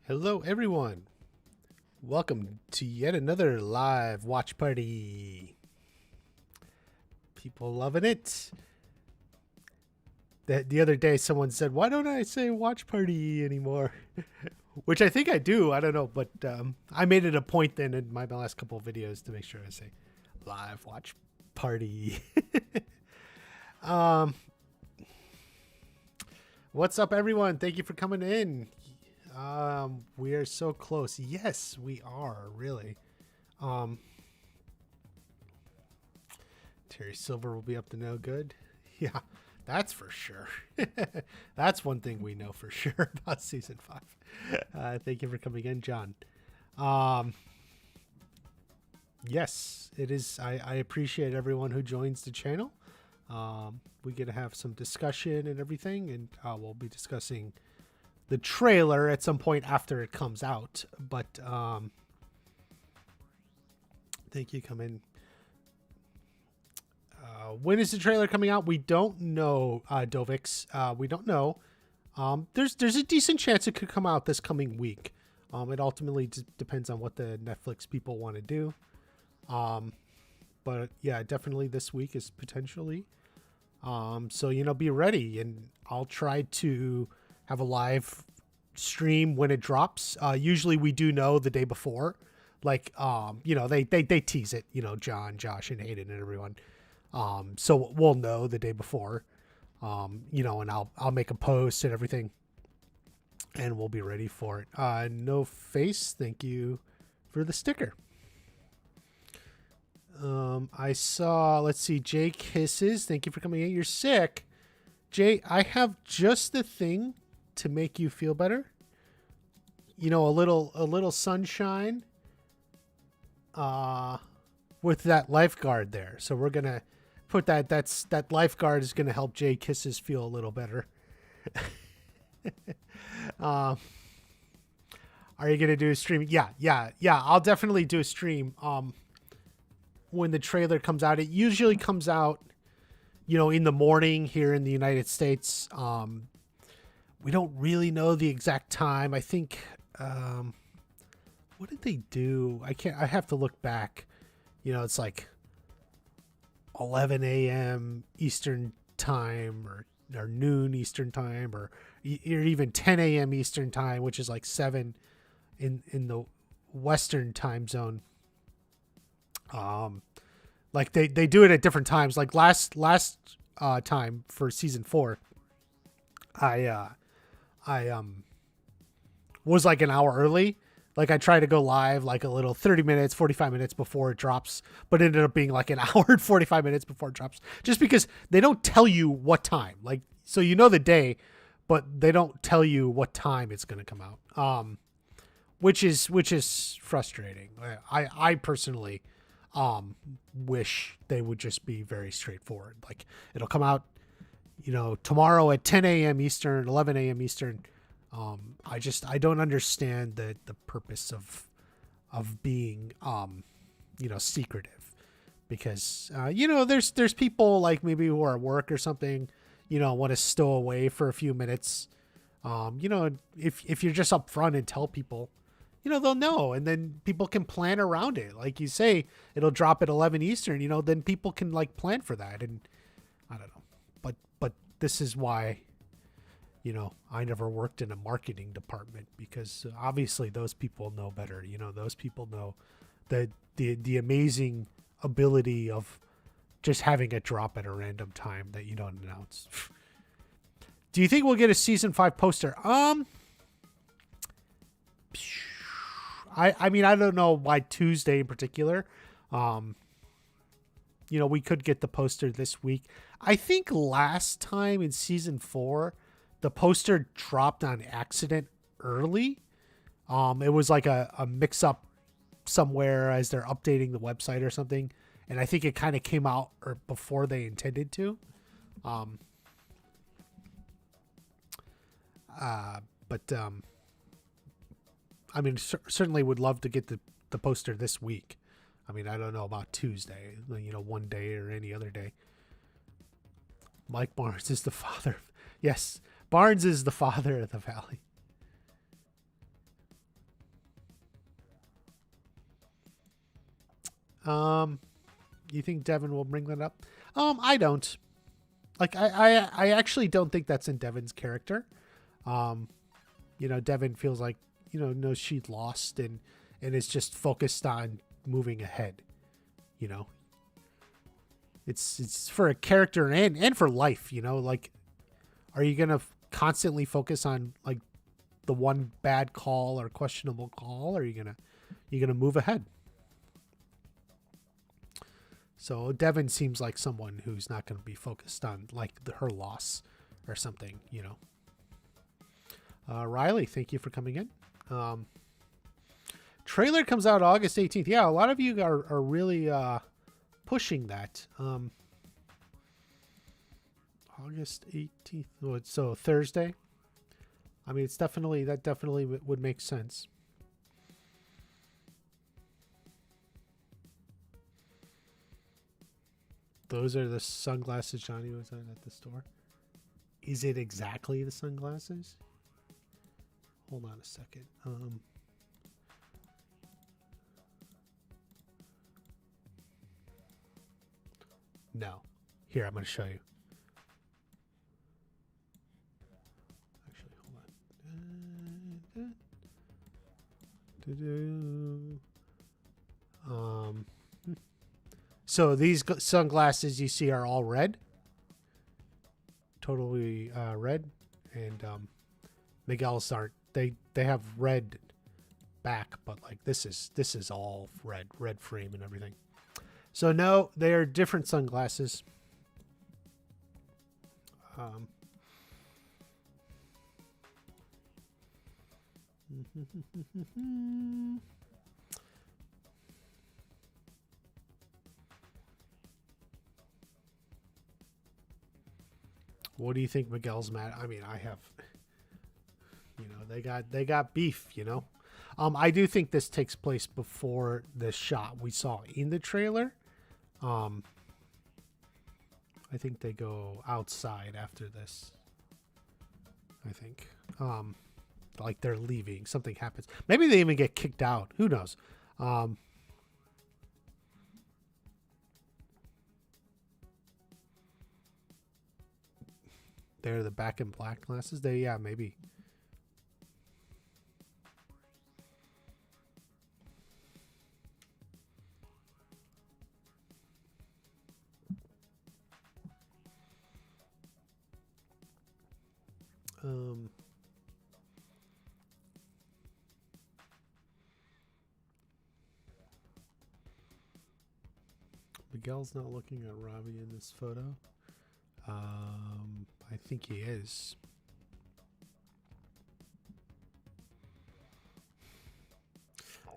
Hello, everyone. Welcome to yet another live watch party. People loving it. The other day, someone said, "Why don't I say watch party anymore?" Which I think I do. I don't know, but I made it a point then in my last couple of videos to make sure I say live watch party. um, what's up, everyone? Thank you for coming in. We are so close. Yes, we are, really. Terry Silver will be up to no good. Yeah, that's for sure. That's one thing we know for sure about season 5. Thank you for coming in, John. Yes, it is. I appreciate everyone who joins the channel. We get to have some discussion and everything, and we'll be discussing the trailer at some point after it comes out, but thank you. Come in. When is the trailer coming out? We don't know, Dovix. We don't know. There's a decent chance it could come out this coming week. It ultimately depends on what the Netflix people want to do. But yeah, definitely this week is potentially. So be ready, and I'll try to have a live stream when it drops. Usually we do know the day before, like, they tease it, John, Josh, and Hayden and everyone. So we'll know the day before, and I'll make a post and everything, and we'll be ready for it. No face. Thank you for the sticker. I saw, let's see, Jay Kisses. Thank you for coming in. You're sick. Jay, I have just the thing to make you feel better. A little sunshine with that lifeguard there. So we're going to put that lifeguard is going to help Jay Kisses feel a little better. Are you going to do a stream? Yeah. I'll definitely do a stream. When the trailer comes out, it usually comes out in the morning here in the United States. We don't really know the exact time. I think, what did they do? I have to look back. It's like 11 a.m. Eastern time or noon Eastern time, or even 10 a.m. Eastern time, which is like 7 in the Western time zone. Like they do it at different times. Like last time for season 4, I was like an hour early. Like I tried to go live like a little 30 minutes, 45 minutes before it drops, but it ended up being like an hour and 45 minutes before it drops, just because they don't tell you what time. Like, so the day, but they don't tell you what time it's going to come out. Which is frustrating. I personally wish they would just be very straightforward. Like, it'll come out, tomorrow at 10 a.m. Eastern, 11 a.m. Eastern. I don't understand the purpose of being, secretive, because, there's people like maybe who are at work or something, want to stow away for a few minutes. If you're just upfront and tell people, they'll know, and then people can plan around it. Like you say, it'll drop at 11 Eastern, then people can like plan for that. And I don't know, but this is why, I never worked in a marketing department, because obviously those people know better. Those people know the amazing ability of just having it drop at a random time that you don't announce. Do you think we'll get a season 5 poster? I mean, I don't know why Tuesday in particular. We could get the poster this week. I think last time in season 4, the poster dropped on accident early. It was like a mix up somewhere as they're updating the website or something. And I think it kind of came out before they intended to. I mean, certainly would love to get the poster this week. I mean, I don't know about Tuesday, one day or any other day. Mike Barnes is the father. Yes, Barnes is the father of the Valley. You think Devon will bring that up? I don't. Like, I actually don't think that's in Devon's character. Devon feels like, knows she's lost and is just focused on moving ahead. It's for a character and for life, like, are you going to constantly focus on like the one bad call or questionable call? Or are you going to move ahead? So Devon seems like someone who's not going to be focused on like her loss or something, Riley, thank you for coming in. Trailer comes out August 18th. Yeah, a lot of you are really pushing that. August 18th. So Thursday. I mean, that definitely would make sense. Those are the sunglasses Johnny was on at the store. Is it exactly the sunglasses? Hold on a second. No. Here, I'm going to show you. Actually, hold on. So these sunglasses you see are all red. Totally red. And Miguel's aren't. They have red back, but like this is all red frame and everything. So no, they are different sunglasses. What do you think Miguel's mad? I mean, I have, they got beef, I do think this takes place before the shot we saw in the trailer. I think they go outside after this. I think, like they're leaving, something happens. Maybe they even get kicked out. Who knows? They're the back in black glasses. Yeah, maybe. Miguel's not looking at Robby in this photo. I think he is.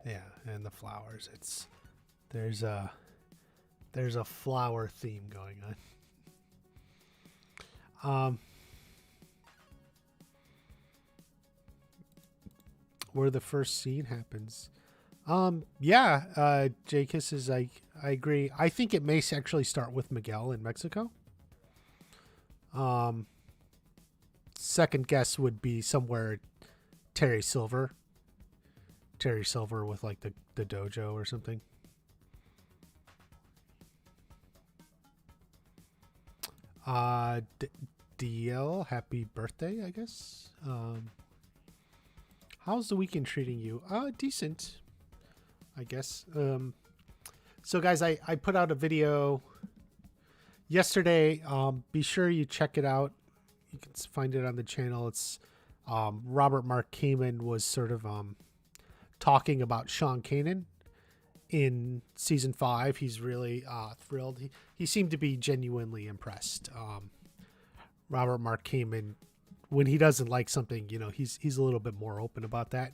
Yeah, and the flowers. There's a flower theme going on. Where the first scene happens. Jay Kisses, I agree. I think it may actually start with Miguel in Mexico. Second guess would be somewhere Terry Silver with like the dojo or something. DL, happy birthday, I guess. How's the weekend treating you? Decent, I guess. So guys, I put out a video yesterday. Be sure you check it out. You can find it on the channel. It's Mark Kamen was sort of talking about Sean Kanan in season 5. He's really thrilled. He seemed to be genuinely impressed. Mark Kamen, when he doesn't like something, he's a little bit more open about that,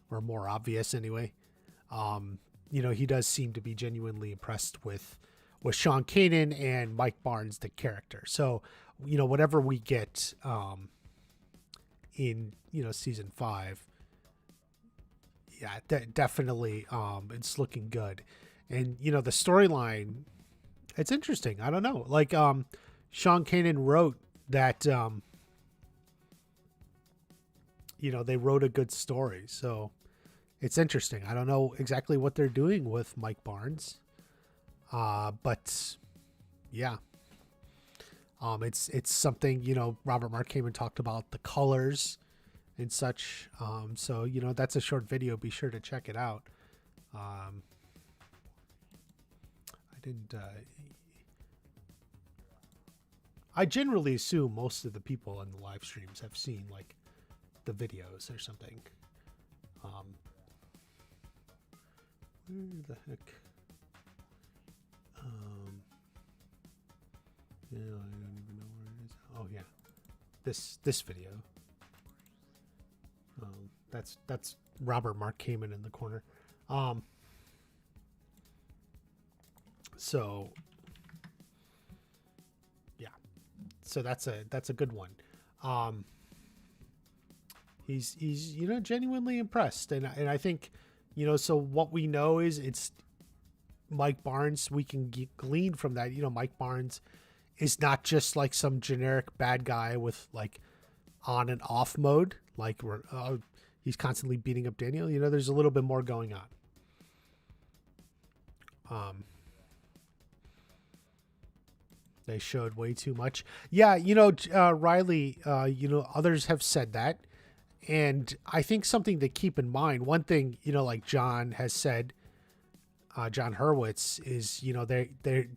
or more obvious anyway. He does seem to be genuinely impressed with Sean Kanan and Mike Barnes, the character. So, whatever we get in, season 5, yeah, definitely it's looking good. And, the storyline, it's interesting. I don't know. Like, Sean Kanan wrote that, they wrote a good story. So it's interesting. I don't know exactly what they're doing with Mike Barnes. But yeah, it's something, Robert Mark Kamen talked about the colors and such. So, that's a short video. Be sure to check it out. I didn't, I generally assume most of the people in the live streams have seen like the videos or something. Where the heck? Yeah, I don't even know where it is. Oh yeah, this video. That's Robert Mark Kamen in the corner. So yeah, so that's a good one. He's genuinely impressed, and I think, so what we know is it's Mike Barnes. We can glean from that. Mike Barnes is not just like some generic bad guy with like on and off mode. Like he's constantly beating up Daniel. There's a little bit more going on. They showed way too much. Yeah, Riley, others have said that. And I think something to keep in mind, one thing, like John has said, John Hurwitz, is,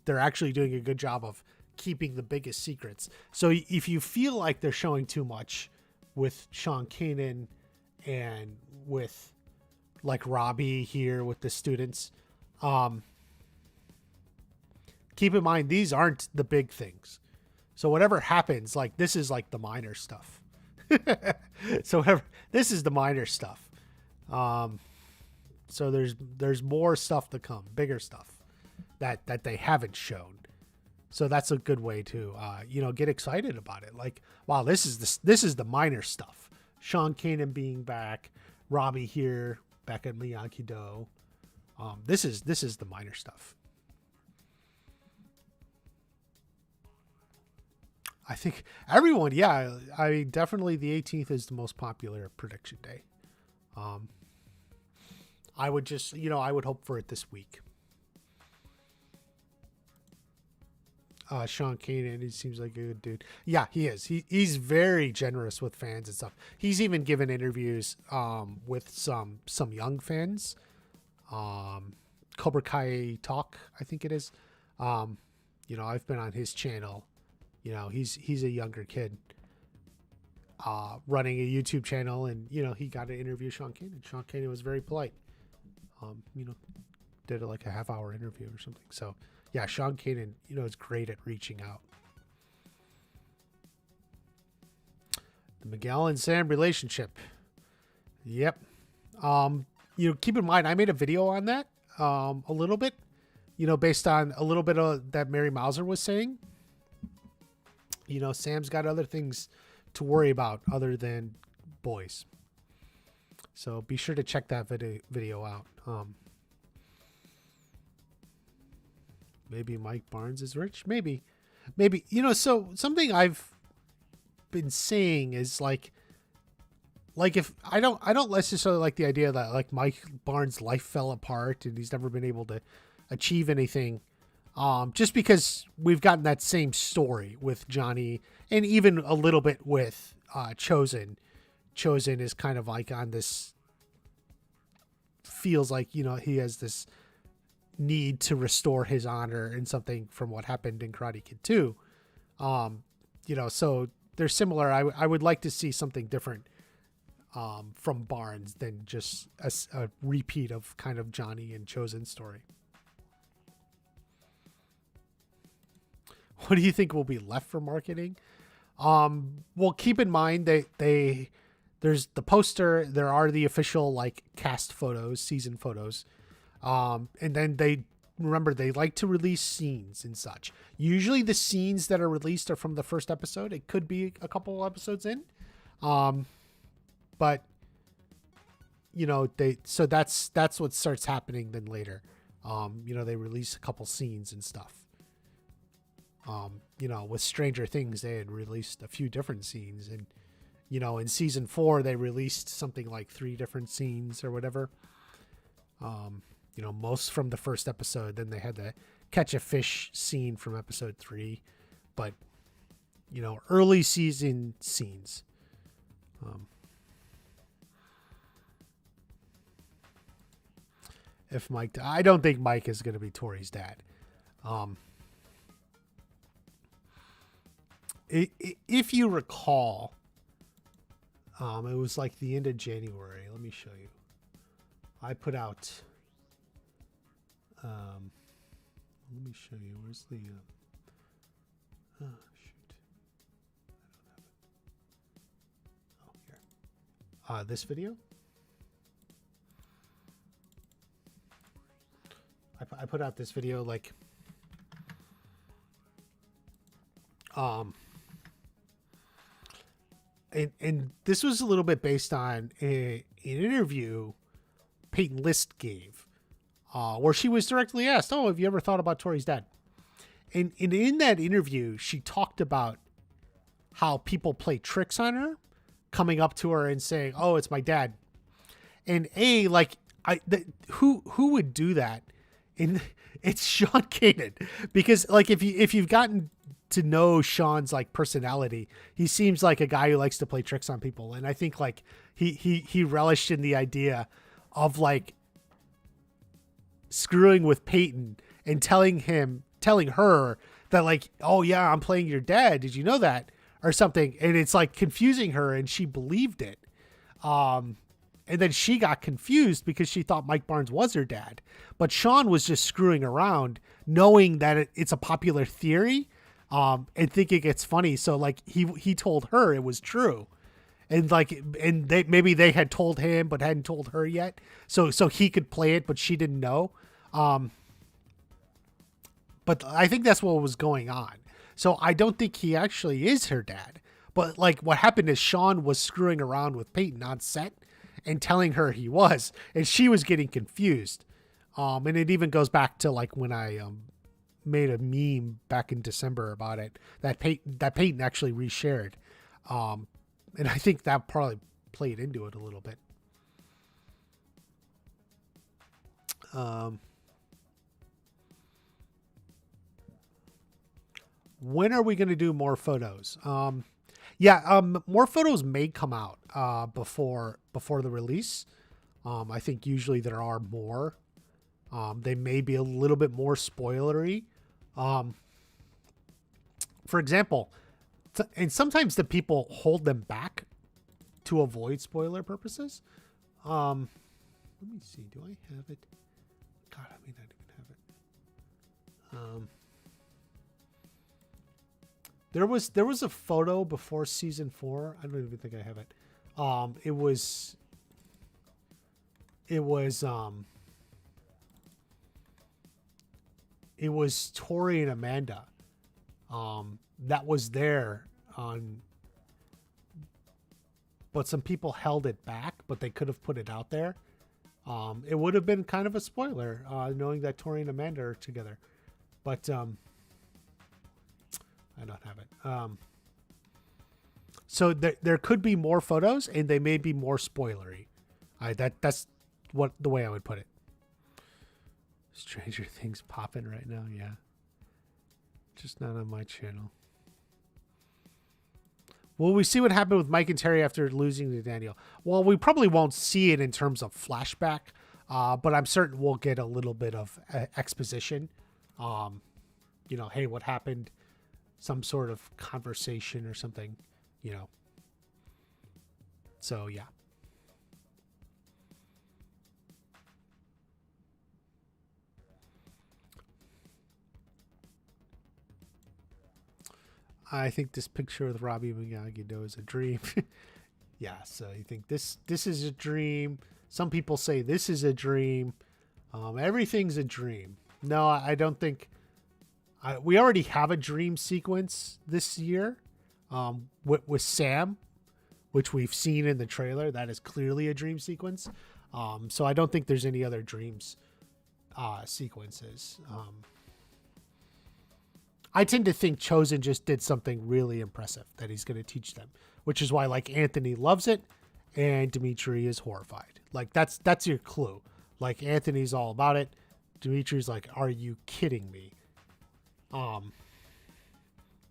they're actually doing a good job of keeping the biggest secrets. So if you feel like they're showing too much with Sean Kanan and with like Robby here with the students, keep in mind, these aren't the big things. So whatever happens, like this is like the minor stuff. So this is the minor stuff. So there's more stuff to come, bigger stuff that they haven't shown. So that's a good way to get excited about it. Like, wow, this is the minor stuff. Sean Kanan being back, Robby here back at Miyagi-Do. This is the minor stuff. I think everyone, yeah. I mean, definitely the 18th is the most popular prediction day. I would just, I would hope for it this week. Sean Kanan, he seems like a good dude. Yeah, he is. He's very generous with fans and stuff. He's even given interviews with some young fans. Cobra Kai Talk, I think it is. I've been on his channel. He's a younger kid running a YouTube channel, and he got to interview Sean Kanan. Sean Kanan was very polite. Did like a half-hour interview or something. So yeah, Sean Kanan, is great at reaching out. The Miguel and Sam relationship. Yep. Keep in mind, I made a video on that a little bit, based on a little bit of that Mary Mauser was saying. Sam's got other things to worry about other than boys. So be sure to check that video out. Maybe Mike Barnes is rich. Maybe, so something I've been saying is like if I don't necessarily like the idea that like Mike Barnes' life fell apart and he's never been able to achieve anything. Just because we've gotten that same story with Johnny and even a little bit with Chosen. Chosen is kind of like on this, feels like, he has this need to restore his honor and something from what happened in Karate Kid 2. So they're similar. I would like to see something different from Barnes than just a repeat of kind of Johnny and Chosen's story. What do you think will be left for marketing? Well, keep in mind there's the poster. There are the official like cast photos, season photos. And then they like to release scenes and such. Usually the scenes that are released are from the first episode. It could be a couple episodes in. But so that's what starts happening then later. They release a couple scenes and stuff. With Stranger Things, they had released a few different scenes, and in season 4 they released something like 3 different scenes or whatever. Most from the first episode. Then they had to catch a fish scene from episode 3, but early season scenes. If Mike, I don't think Mike is going to be Tory's dad. If you recall, it was like the end of January. Let me show you. I put out. Let me show you. Where's the? Oh shoot! I don't have it. Oh, here. This video. I put out this video like. And this was a little bit based on an interview Peyton List gave, where she was directly asked, "Oh, have you ever thought about Tory's dad?" And in that interview, she talked about how people play tricks on her, coming up to her and saying, "Oh, it's my dad." And who would do that? And it's Sean Kanan, because like if you've gotten to know Sean's like personality, he seems like a guy who likes to play tricks on people, and I think like he relished in the idea of like screwing with Peyton and telling her that like, "Oh yeah, I'm playing your dad. Did you know that?" or something, and it's like confusing her, and she believed it. And then she got confused because she thought Mike Barnes was her dad, but Sean was just screwing around, knowing that it's a popular theory. And thinking it's funny. So like he told her it was true, and maybe they had told him, but hadn't told her yet. So he could play it, but she didn't know. But I think that's what was going on. So I don't think he actually is her dad, but like what happened is Sean was screwing around with Peyton on set and telling her he was, and she was getting confused. And it even goes back to like when I, made a meme back in December about it that Peyton actually reshared. And I think that probably played into it a little bit. When are we going to do more photos? More photos may come out before the release. I think usually there are more. They may be a little bit more spoilery. For example, and sometimes the people hold them back to avoid spoiler purposes. Let me see. Do I have it? God, I may not even have it. There was a photo before season 4. I don't even think I have it. It was Tory and Amanda. That was there on, but some people held it back, but they could have put it out there. It would have been kind of a spoiler, knowing that Tory and Amanda are together, but, I don't have it. So there could be more photos, and they may be more spoilery. That's the way I would put it. Stranger Things popping right now, yeah. Just not on my channel. Will we see what happened with Mike and Terry after losing to Daniel? Well, we probably won't see it in terms of flashback, but I'm certain we'll get a little bit of exposition. Hey, what happened? Some sort of conversation or something, So, yeah. I think this picture with Robby and Miyagi-Do is a dream. Yeah, so you think this is a dream. Some people say this is a dream. Everything's a dream. No, I don't think. We already have a dream sequence this year with Sam, which we've seen in the trailer. That is clearly a dream sequence. So I don't think there's any other dreams sequences. I tend to think Chosen just did something really impressive that he's going to teach them, which is why like Anthony loves it and Dimitri is horrified. Like that's your clue. Like Anthony's all about it. Dimitri's like, are you kidding me? Um,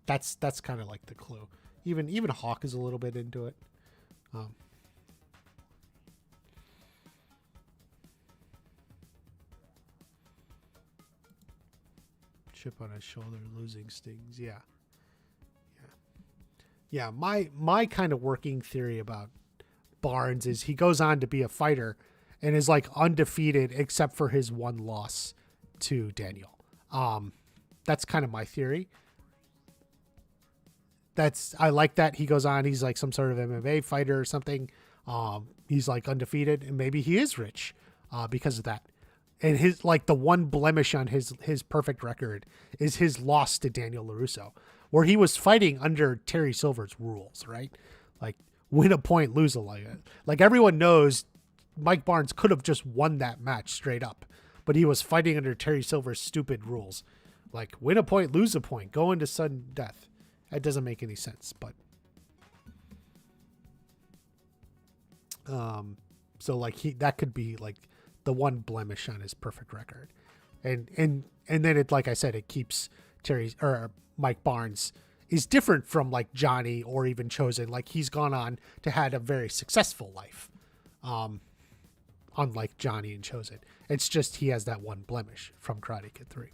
that's kind of like the clue. Even Hawk is a little bit into it. Um, chip on his shoulder, losing stings. Yeah. Yeah, my kind of working theory about Barnes is he goes on to be a fighter and is like undefeated except for his one loss to Daniel. That's kind of my theory. I like that he goes on. He's like some sort of MMA fighter or something. He's like undefeated, and maybe he is rich because of that. And his like the one blemish on his perfect record is his loss to Daniel LaRusso, where he was fighting under Terry Silver's rules, right? Like win a point, lose a leg. Like everyone knows, Mike Barnes could have just won that match straight up, but he was fighting under Terry Silver's stupid rules, like win a point, lose a point, go into sudden death. That doesn't make any sense, but so like that could be like the one blemish on his perfect record, and then it, like I said, it keeps Mike Barnes is different from like Johnny or even Chosen. Like he's gone on to had a very successful life, unlike Johnny and Chosen. It's just he has that one blemish from Karate Kid 3.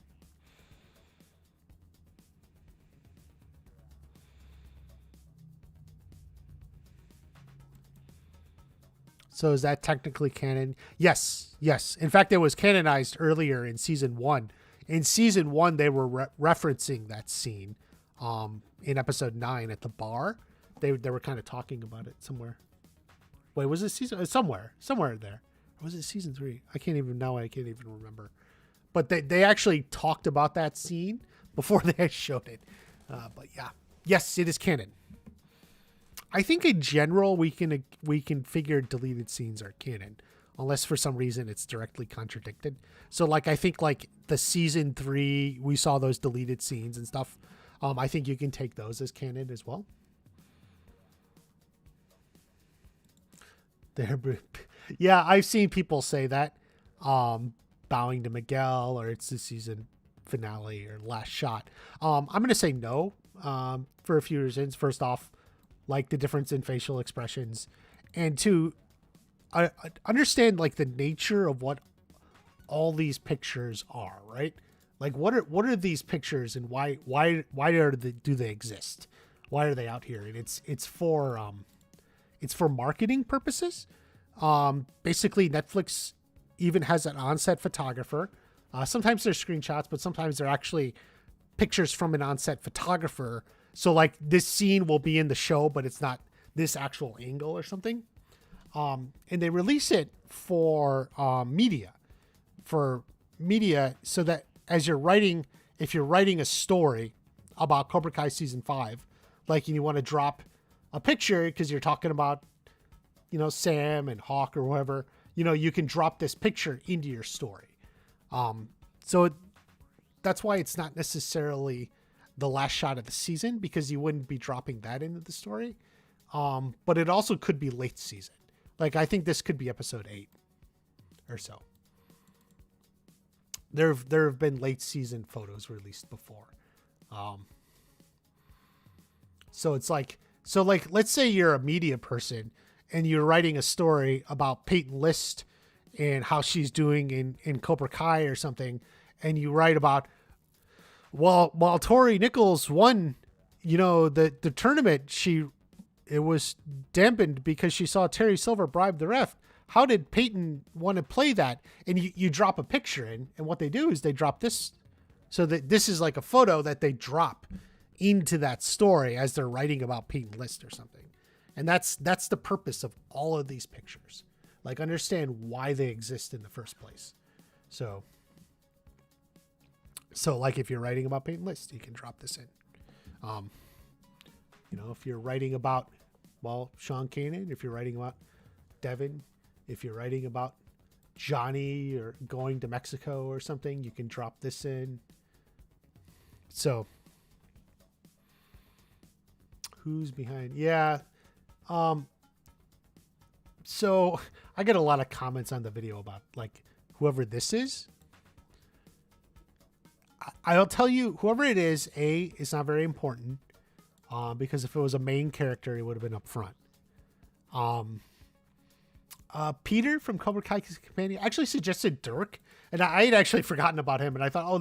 So is that technically canon? Yes. In fact, it was canonized earlier in season 1. In season 1, they were referencing that scene in episode 9 at the bar. They were kind of talking about it somewhere. Wait, was it season? Somewhere there. Or was it season 3? I can't even remember. But they actually talked about that scene before they showed it. But yeah. Yes, it is canon. I think in general we can figure deleted scenes are canon, unless for some reason it's directly contradicted. So like I think like the season 3 we saw those deleted scenes and stuff. I think you can take those as canon as well. Yeah, I've seen people say that, bowing to Miguel, or it's the season finale or last shot. I'm gonna say no, for a few reasons. First off, like the difference in facial expressions, and to understand like the nature of what all these pictures are, right? Like what are these pictures, and why do they exist? Why are they out here? And it's for marketing purposes. Basically Netflix even has an on-set photographer. Sometimes they're screenshots, but sometimes they're actually pictures from an on-set photographer. So like this scene will be in the show, but it's not this actual angle or something. And they release it for media so that as you're writing, if you're writing a story about Cobra Kai season 5, like, and you want to drop a picture because you're talking about, Sam and Hawk or whoever, you can drop this picture into your story. So that's why it's not necessarily the last shot of the season, because you wouldn't be dropping that into the story. But it also could be late season. Like, I think this could be episode 8 or so. There have been late season photos released before. So it's like, let's say you're a media person and you're writing a story about Peyton List and how she's doing in Cobra Kai or something. And you write about, while Tori Nichols won, the tournament, it was dampened because she saw Terry Silver bribe the ref. How did Peyton want to play that? And you drop a picture in, and what they do is they drop this, so that this is like a photo that they drop into that story as they're writing about Peyton List or something. And that's the purpose of all of these pictures. Like, understand why they exist in the first place. So like if you're writing about Peyton List, you can drop this in. If you're writing about, Sean Kanan, if you're writing about Devon, if you're writing about Johnny or going to Mexico or something, you can drop this in. So who's behind? Yeah. So I get a lot of comments on the video about like whoever this is. I'll tell you, whoever it is, it's not very important. Because if it was a main character, it would have been up front. Peter from Cobra Kai Companion actually suggested Dirk, and I had actually forgotten about him, and I thought, oh,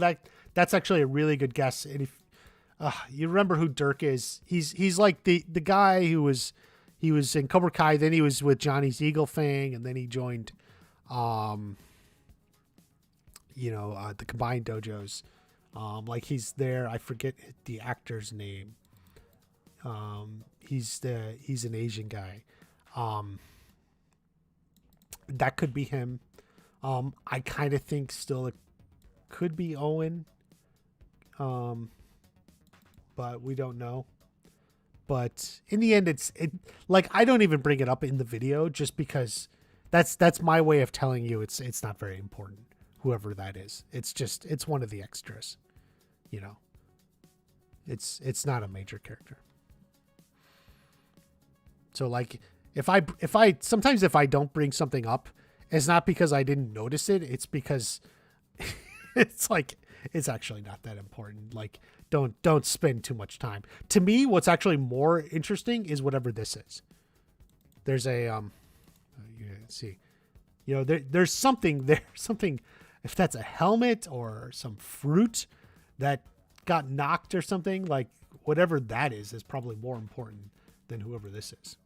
that's actually a really good guess. And if you remember who Dirk is, he's like the guy he was in Cobra Kai, then he was with Johnny's Eagle Fang, and then he joined, the combined dojos. Like he's there. I forget the actor's name. He's an Asian guy. That could be him. I kind of think still it could be Owen. But we don't know. But in the end, like I don't even bring it up in the video just because that's my way of telling you it's not very important. Whoever that is, it's one of the extras. It's not a major character. So like if I sometimes if I don't bring something up, it's not because I didn't notice it. It's because it's like it's actually not that important. Like don't spend too much time. To me, what's actually more interesting is whatever this is. There's a you can see, there's something there, something, if that's a helmet or some fruit that got knocked or something, like whatever that is probably more important than whoever this is.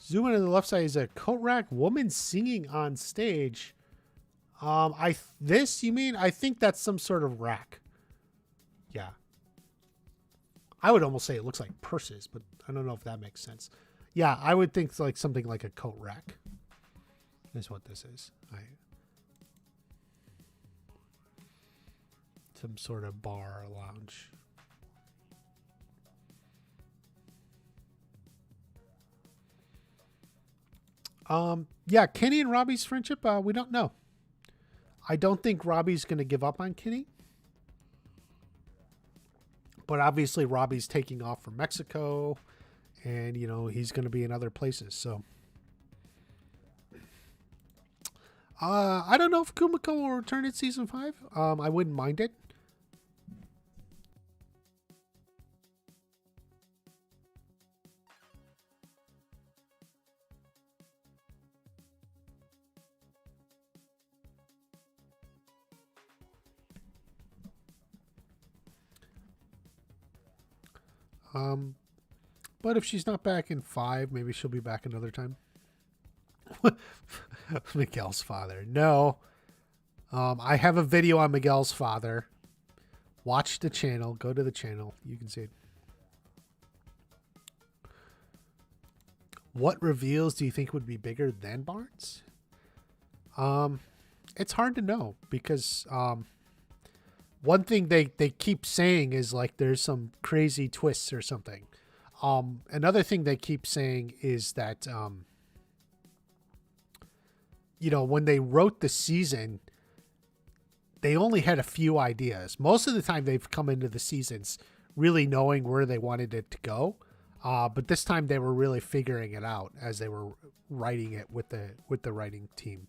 Zoom in on the left side is a coat rack woman singing on stage. I think that's some sort of rack. Yeah. I would almost say it looks like purses, but I don't know if that makes sense. Yeah, I would think like something like a coat rack is what this is. Some sort of bar or lounge. Yeah, Kenny and Robby's friendship, we don't know. I don't think Robby's going to give up on Kenny. But obviously Robby's taking off for Mexico and, he's going to be in other places. So, I don't know if Kumiko will return in season 5. I wouldn't mind it. But if she's not back in 5, maybe she'll be back another time. Miguel's father. No. I have a video on Miguel's father. Watch the channel. Go to the channel. You can see it. What reveals do you think would be bigger than Barnes? It's hard to know because one thing they keep saying is like there's some crazy twists or something. Another thing they keep saying is that, when they wrote the season, they only had a few ideas. Most of the time they've come into the seasons really knowing where they wanted it to go. But this time they were really figuring it out as they were writing it with the writing team.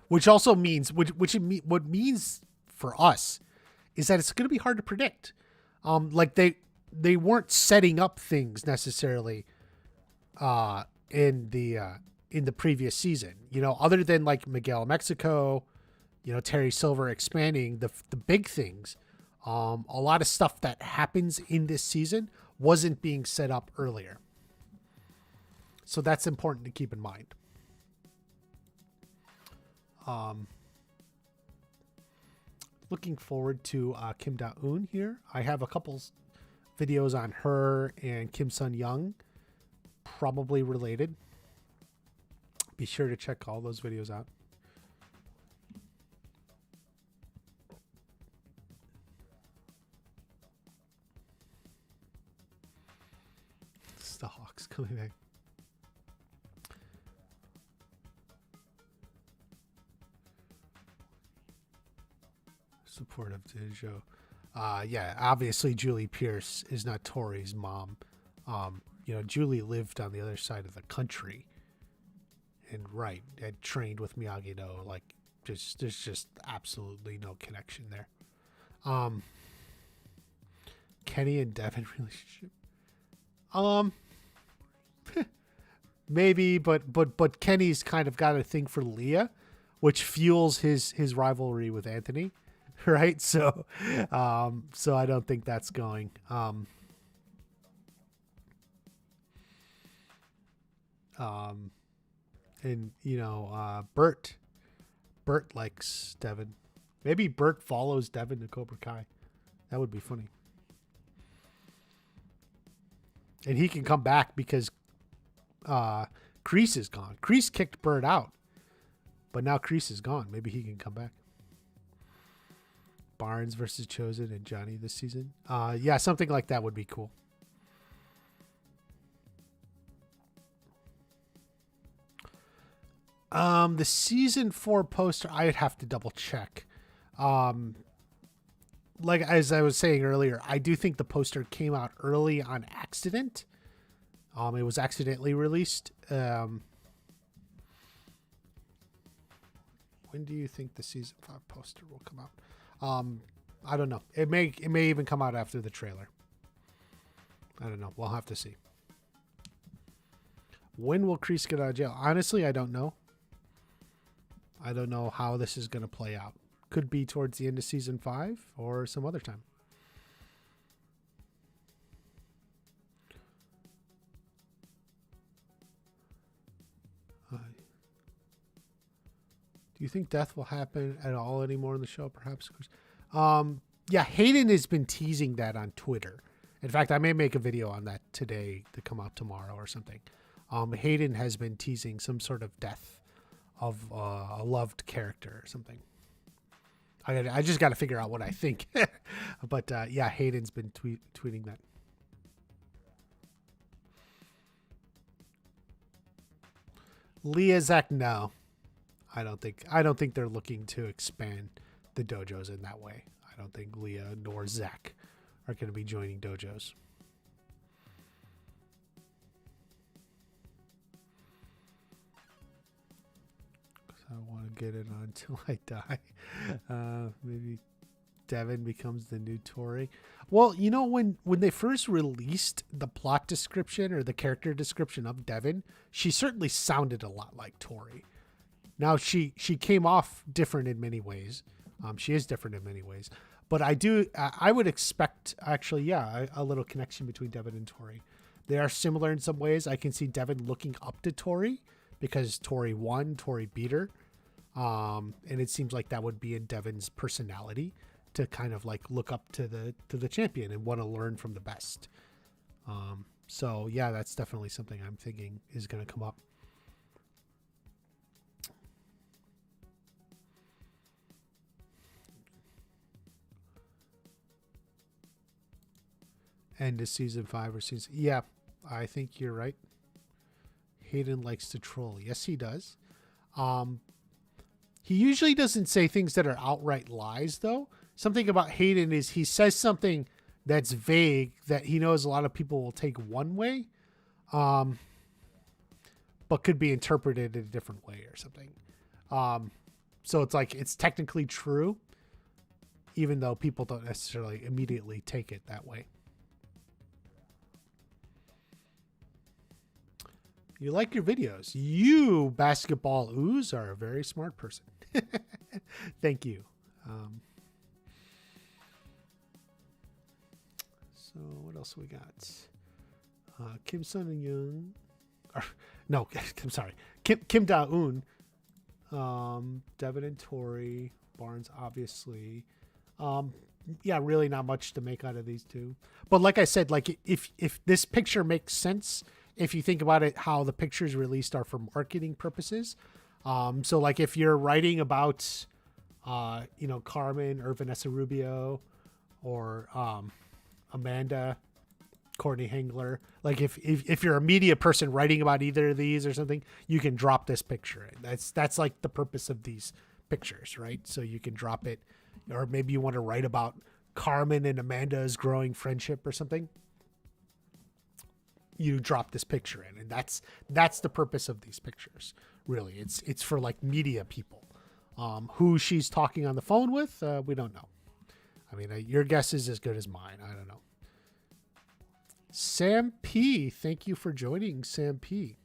Which also means, what means for us is that it's going to be hard to predict. Like they weren't setting up things necessarily in the previous season, other than like Miguel Mexico, Terry Silver expanding the big things. A lot of stuff that happens in this season wasn't being set up earlier. So that's important to keep in mind. Looking forward to Kim Da-eun here. I have a couple videos on her and Kim Sun-young, probably related. Be sure to check all those videos out. It's the Hawks coming back. Supportive Dojo. Yeah, obviously Julie Pierce is not Tory's mom. Julie lived on the other side of the country and had trained with Miyagi-Do. Like, there's just absolutely no connection there. Kenny and Devon relationship. Maybe, but Kenny's kind of got a thing for Leah, which fuels his rivalry with Anthony, right? So I don't think that's going. And Bert likes Devon. Maybe Bert follows Devon to Cobra Kai. That would be funny. And he can come back because Kreese is gone. Kreese kicked Bert out, but now Kreese is gone. Maybe he can come back. Barnes versus Chosen and Johnny this season. Yeah, something like that would be cool. The season 4 poster, I'd have to double check. Like as I was saying earlier, I do think the poster came out early on accident. It was accidentally released. When do you think the season 5 poster will come out? I don't know. It may even come out after the trailer. I don't know. We'll have to see. When will Kreese get out of jail? Honestly, I don't know. I don't know how this is going to play out. Could be towards the end of season 5 or some other time. Do you think death will happen at all anymore in the show? Perhaps. Yeah, Hayden has been teasing that on Twitter. In fact, I may make a video on that today to come out tomorrow or something. Hayden has been teasing some sort of death of a loved character or something. I just got to figure out what I think. But yeah, Hayden's been tweeting that. Leah, Zach, no. I don't think they're looking to expand the dojos in that way. I don't think Leah nor Zach are going to be joining dojos. I want to get it on until I die. Maybe Devon becomes the new Tory. Well, when they first released the plot description or the character description of Devon, she certainly sounded a lot like Tory. Now she came off different in many ways. She is different in many ways, but I would expect actually, yeah, a little connection between Devon and Tory. They are similar in some ways. I can see Devon looking up to Tory because Tory won, Tory beat her. And it seems like that would be in Devon's personality to kind of like look up to the champion and want to learn from the best. So yeah, that's definitely something I'm thinking is going to come up. End of season 5 or season. Yeah, I think you're right. Hayden likes to troll. Yes, he does. He usually doesn't say things that are outright lies, though. Something about Hayden is he says something that's vague that he knows a lot of people will take one way, but could be interpreted in a different way or something. So it's like it's technically true, even though people don't necessarily immediately take it that way. You like your videos. You, Basketball Ooze, are a very smart person. Thank you. So what else we got? Kim Sun Young. No, I'm sorry. Kim Da-eun. Devon and Tory. Barnes, obviously. Yeah, really not much to make out of these two. But like I said, like if this picture makes sense, if you think about it, how the pictures released are for marketing purposes. So like if you're writing about, Carmen or Vanessa Rubio or Amanda, Courtney Hengler, like if you're a media person writing about either of these or something, you can drop this picture in. That's like the purpose of these pictures, right? So you can drop it, or maybe you want to write about Carmen and Amanda's growing friendship or something. You drop this picture in, and that's the purpose of these pictures, really. It's for like media people. Who she's talking on the phone with, we don't know. I mean, your guess is as good as mine. I don't know. Sam P, thank you for joining, Sam P.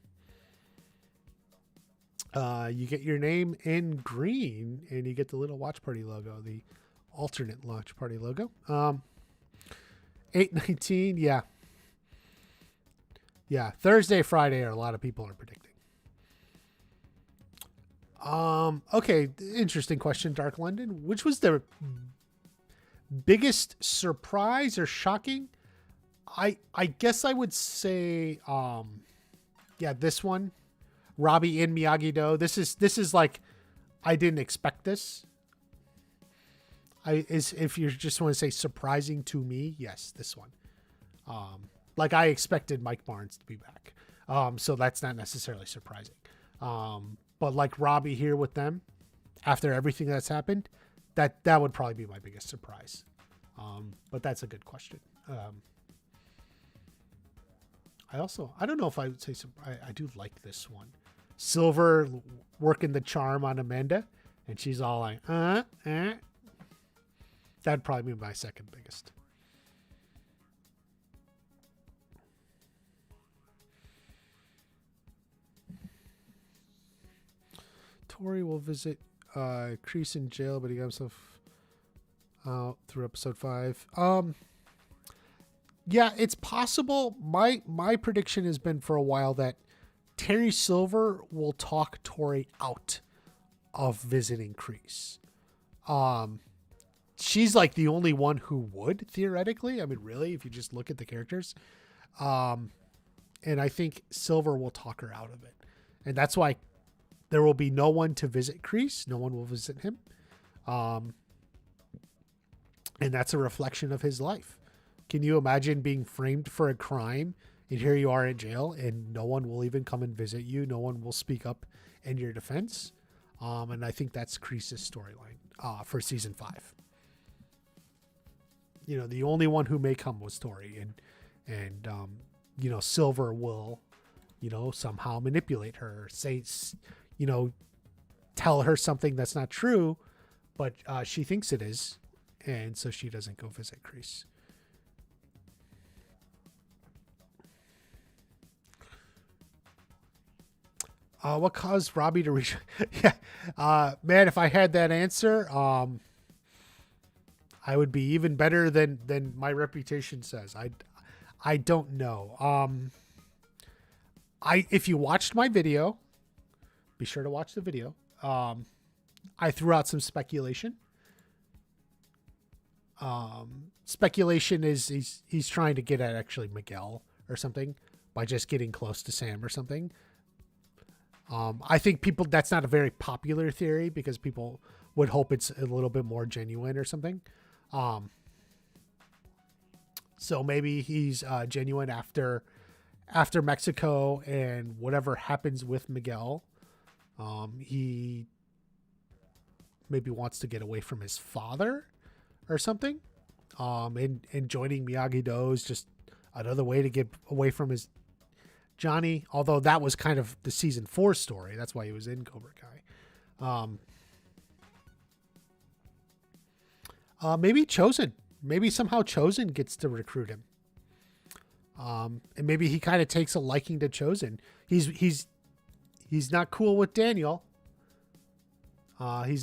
You get your name in green, and you get the little watch party logo, the alternate watch party logo. 8/19, yeah. Yeah, Thursday, Friday are a lot of people are predicting. Okay, interesting question, Dark London. Which was the biggest surprise or shocking? I guess I would say this one. Robby and Miyagi-Do. This is like, I didn't expect this. If you just want to say surprising to me, yes, this one. Like I expected Mike Barnes to be back. So that's not necessarily surprising. But like Robby here with them, after everything that's happened, that would probably be my biggest surprise. But that's a good question. I don't know if I would say I do like this one. Silver working the charm on Amanda, and she's all like, That'd probably be my second biggest. Tory will visit Kreese in jail, but he got himself out through episode 5. Yeah, it's possible. My prediction has been for a while that Terry Silver will talk Tory out of visiting Kreese. She's like the only one who would, theoretically. I mean, really, if you just look at the characters. And I think Silver will talk her out of it. And that's why there will be no one to visit Kreese. No one will visit him. And that's a reflection of his life. Can you imagine being framed for a crime and here you are in jail and no one will even come and visit you? No one will speak up in your defense. And I think that's Kreese's storyline for season 5. You know, the only one who may come was Tory, and Silver will, somehow manipulate her, say, tell her something that's not true, but she thinks it is. And so she doesn't go visit Kreese. What caused Robby to reach? Yeah, man, if I had that answer, I would be even better than my reputation says. I don't know. If you watched my video, be sure to watch the video. I threw out some speculation. Speculation is he's trying to get at actually Miguel or something by just getting close to Sam or something. I think that's not a very popular theory because people would hope it's a little bit more genuine or something. So maybe he's genuine after Mexico and whatever happens with Miguel. He maybe wants to get away from his father or something. And joining Miyagi-Do is just another way to get away from his Johnny, although that was kind of the season 4 story. That's why he was in Cobra Kai. Maybe Chosen. Maybe somehow Chosen gets to recruit him. And maybe he kind of takes a liking to Chosen. He's not cool with Daniel. But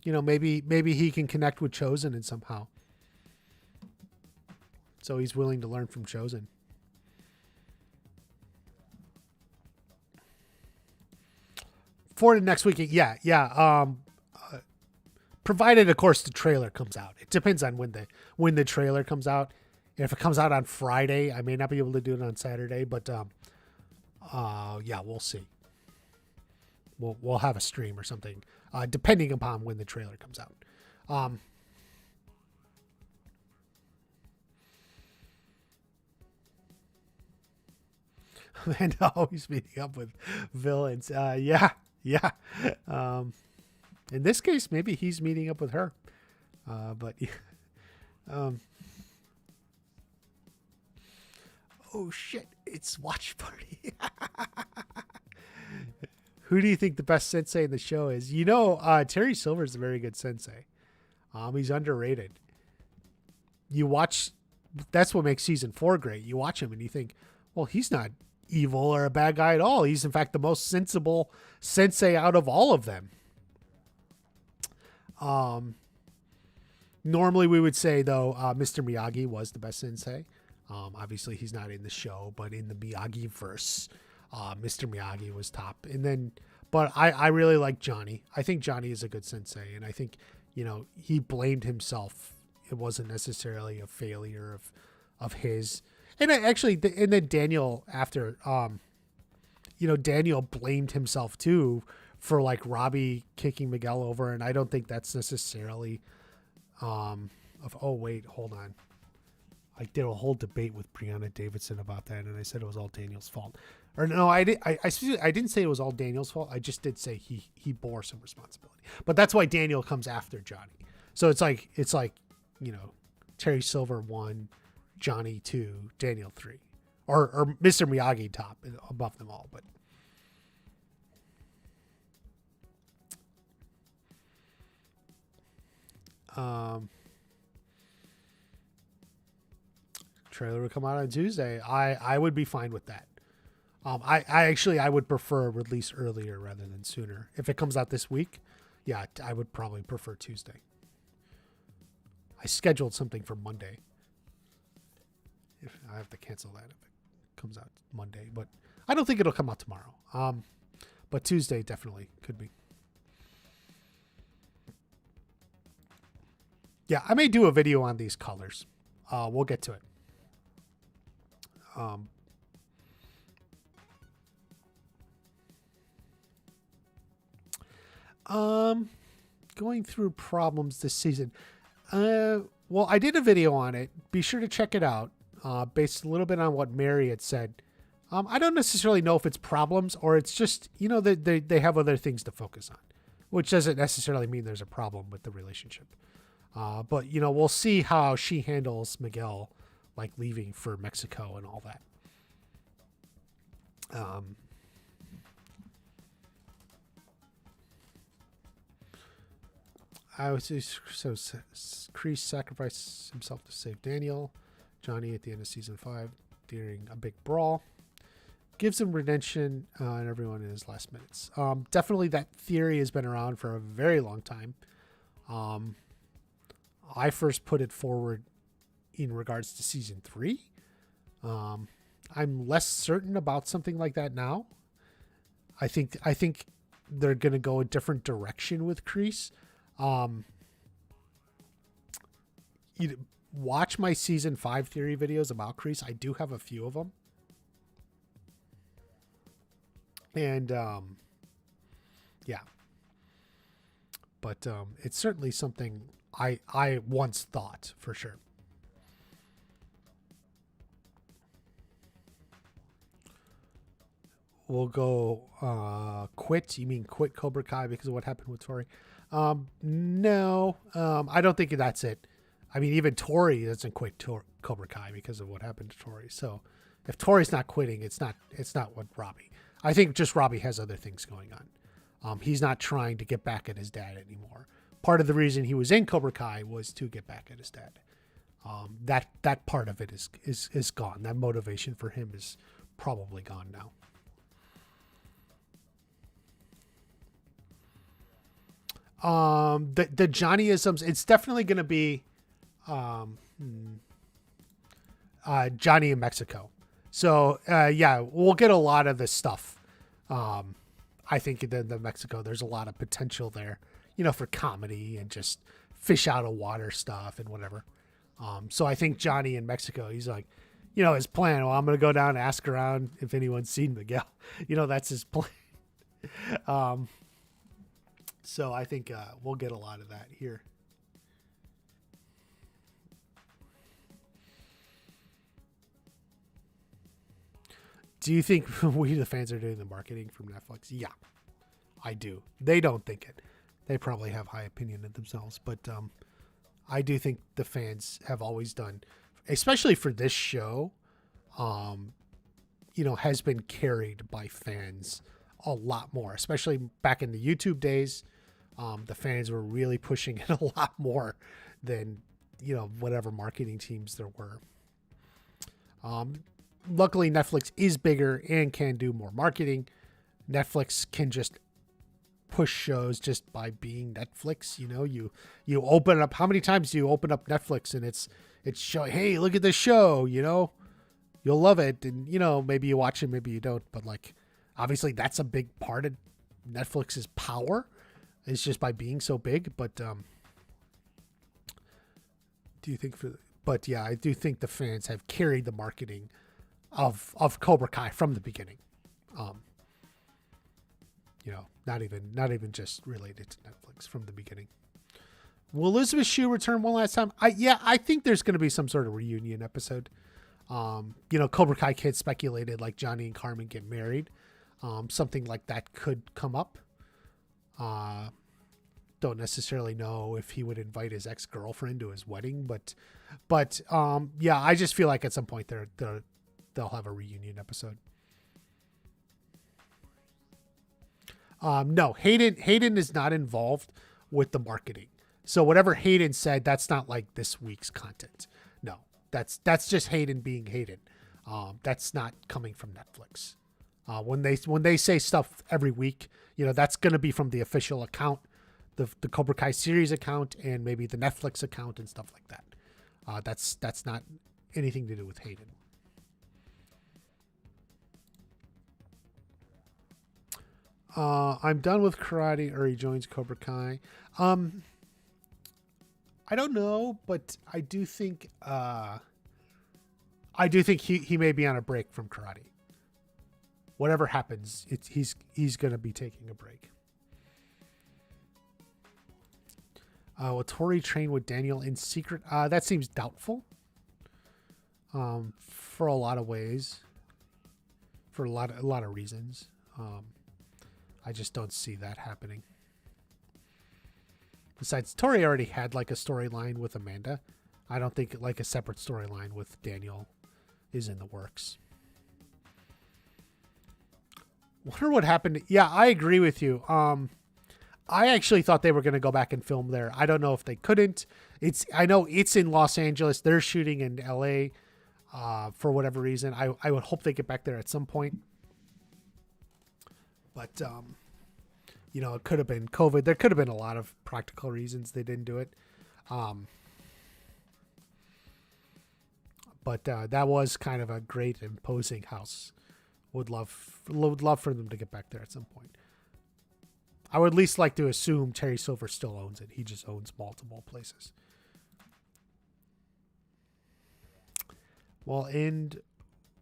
maybe he can connect with Chosen and somehow. So he's willing to learn from Chosen. For the next week, yeah. Provided, of course, the trailer comes out. It depends on when the trailer comes out. If it comes out on Friday, I may not be able to do it on Saturday, but yeah, we'll see. We'll have a stream or something, depending upon when the trailer comes out. And always meeting up with villains. Yeah. In this case, maybe he's meeting up with her. But Oh shit, it's watch party. Who do you think the best sensei in the show is? Terry Silver's a very good sensei. He's underrated. You watch, that's what makes season 4 great. You watch him and you think, well, he's not evil or a bad guy at all. He's in fact the most sensible sensei out of all of them. Normally we would say though, Mr. Miyagi was the best sensei. Obviously he's not in the show, but in the Miyagi verse, Mr. Miyagi was top. And then, but I really like Johnny. I think Johnny is a good sensei. And I think, he blamed himself. It wasn't necessarily a failure of his. And then Daniel after, Daniel blamed himself too for like Robby kicking Miguel over. And I don't think that's necessarily, hold on. I did a whole debate with Brianna Davidson about that, and I said it was all Daniel's fault. Or no, I didn't say it was all Daniel's fault. I just did say he bore some responsibility. But that's why Daniel comes after Johnny. So it's like Terry Silver 1, Johnny 2, Daniel 3, or Mr. Miyagi top above them all. But trailer would come out on Tuesday. I would be fine with that. I would prefer release earlier rather than sooner. If it comes out this week, yeah, I would probably prefer Tuesday. I scheduled something for Monday. If I have to cancel that if it comes out Monday, but I don't think it'll come out tomorrow. But Tuesday definitely could be. Yeah, I may do a video on these colors. We'll get to it. Going through problems this season. Well, I did a video on it. Be sure to check it out. Based a little bit on what Mary had said. I don't necessarily know if it's problems or it's just, they have other things to focus on, which doesn't necessarily mean there's a problem with the relationship. But we'll see how she handles Miguel, like leaving for Mexico and all that. Kreese sacrificed himself to save Daniel. Johnny at the end of season 5 during a big brawl gives him redemption and everyone in his last minutes. Definitely that theory has been around for a very long time. I first put it forward in regards to season 3. I'm less certain about something like that now. I think they're going to go a different direction with Kreese. Watch my season 5 theory videos about Kreese. I do have a few of them. And, yeah, but, it's certainly something I once thought for sure. We'll go, quit. You mean quit Cobra Kai because of what happened with Tory? No, I don't think that's it. I mean, even Tory doesn't quit Cobra Kai because of what happened to Tory. So if Tory's not quitting, it's not what Robby. I think just Robby has other things going on. He's not trying to get back at his dad anymore. Part of the reason he was in Cobra Kai was to get back at his dad. That part of it is gone. That motivation for him is probably gone now. The Johnnyisms, it's definitely going to be Johnny in Mexico. So yeah, we'll get a lot of this stuff. I think in the Mexico, there's a lot of potential there, for comedy and just fish out of water stuff and whatever. So I think Johnny in Mexico, he's like, his plan. Well, I'm going to go down and ask around if anyone's seen Miguel. That's his plan. So I think we'll get a lot of that here. Do you think we, the fans, are doing the marketing from Netflix? Yeah, I do. They don't think it. They probably have high opinion of themselves, but I do think the fans have always done, especially for this show, has been carried by fans a lot more, especially back in the YouTube days. The fans were really pushing it a lot more than, whatever marketing teams there were. Luckily, Netflix is bigger and can do more marketing. Netflix can just push shows just by being Netflix. You open up, how many times do you open up Netflix and it's showing, hey, look at this show, you'll love it. And, maybe you watch it, maybe you don't. But like, obviously that's a big part of Netflix's power. It's just by being so big. But I do think the fans have carried the marketing of Cobra Kai from the beginning. Not even just related to Netflix from the beginning. Will Elizabeth Shue return one last time? I think there's going to be some sort of reunion episode. Cobra Kai kids speculated like Johnny and Carmen get married. Something like that could come up. Don't necessarily know if he would invite his ex-girlfriend to his wedding, but I just feel like at some point they'll have a reunion episode. No, Hayden is not involved with the marketing. So whatever Hayden said, that's not like this week's content. No, that's just Hayden being Hayden. That's not coming from Netflix. When they say stuff every week, that's going to be from the official account, the Cobra Kai series account, and maybe the Netflix account and stuff like that. That's not anything to do with Hayden. I'm done with karate, or he joins Cobra Kai. I don't know, but I do think he may be on a break from karate. Whatever happens, he's going to be taking a break. Will Tory train with Daniel in secret? That seems doubtful. For a lot of ways, for a lot of reasons. I just don't see that happening. Besides, Tory already had like a storyline with Amanda. I don't think like a separate storyline with Daniel is in the works. Wonder what happened. Yeah, I agree with you. I actually thought they were going to go back and film there. I don't know if they couldn't. I know it's in Los Angeles. They're shooting in LA for whatever reason. I would hope they get back there at some point. But, it could have been COVID. There could have been a lot of practical reasons they didn't do it. But that was kind of a great, imposing house. Would love for them to get back there at some point. I would at least like to assume Terry Silver still owns it. He just owns multiple places. Well, end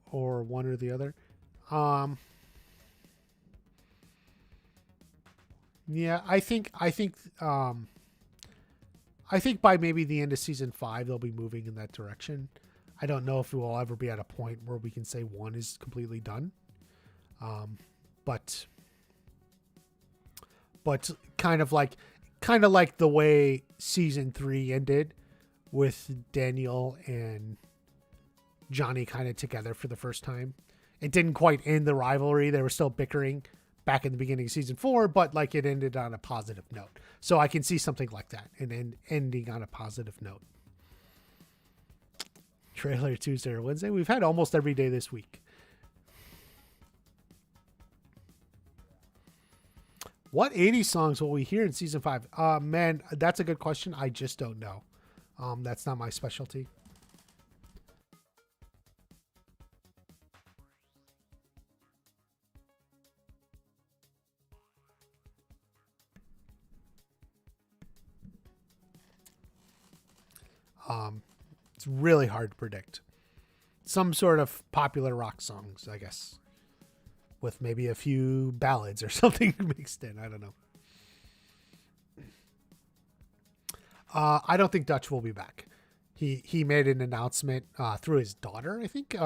or one or the other. Yeah, I think by maybe the end of season 5 they'll be moving in that direction. I don't know if we will ever be at a point where we can say one is completely done. But kind of like the way season 3 ended with Daniel and Johnny kind of together for the first time. It didn't quite end the rivalry. They were still bickering back in the beginning of season 4, but like it ended on a positive note. So I can see something like that and then ending on a positive note. Trailer Tuesday or Wednesday. We've had almost every day this week. What 80s songs will we hear in season 5? Man, that's a good question. I just don't know. That's not my specialty. It's really hard to predict. Some sort of popular rock songs, I guess, with maybe a few ballads or something mixed in. I don't know. I don't think Dutch will be back. He made an announcement through his daughter, I think.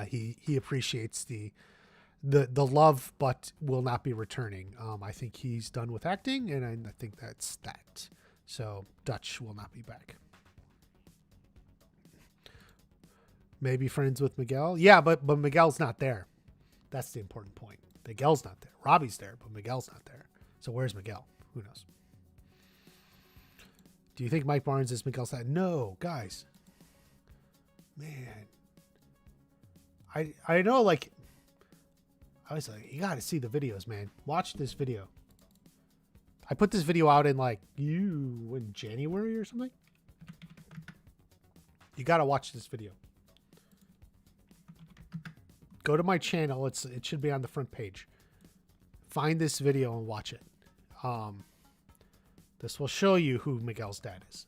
He appreciates the love, but will not be returning. I think he's done with acting, and I think that's that. So Dutch will not be back. Maybe friends with Miguel. Yeah, but Miguel's not there. That's the important point. Miguel's not there. Robby's there, but Miguel's not there. So where's Miguel? Who knows? Do you think Mike Barnes is Miguel's dad? No, guys. Man. I know, like, I was like, you got to see the videos, man. Watch this video. I put this video out in in January or something. You got to watch this video. Go to my channel. It should be on the front page. Find this video and watch it. This will show you who Miguel's dad is.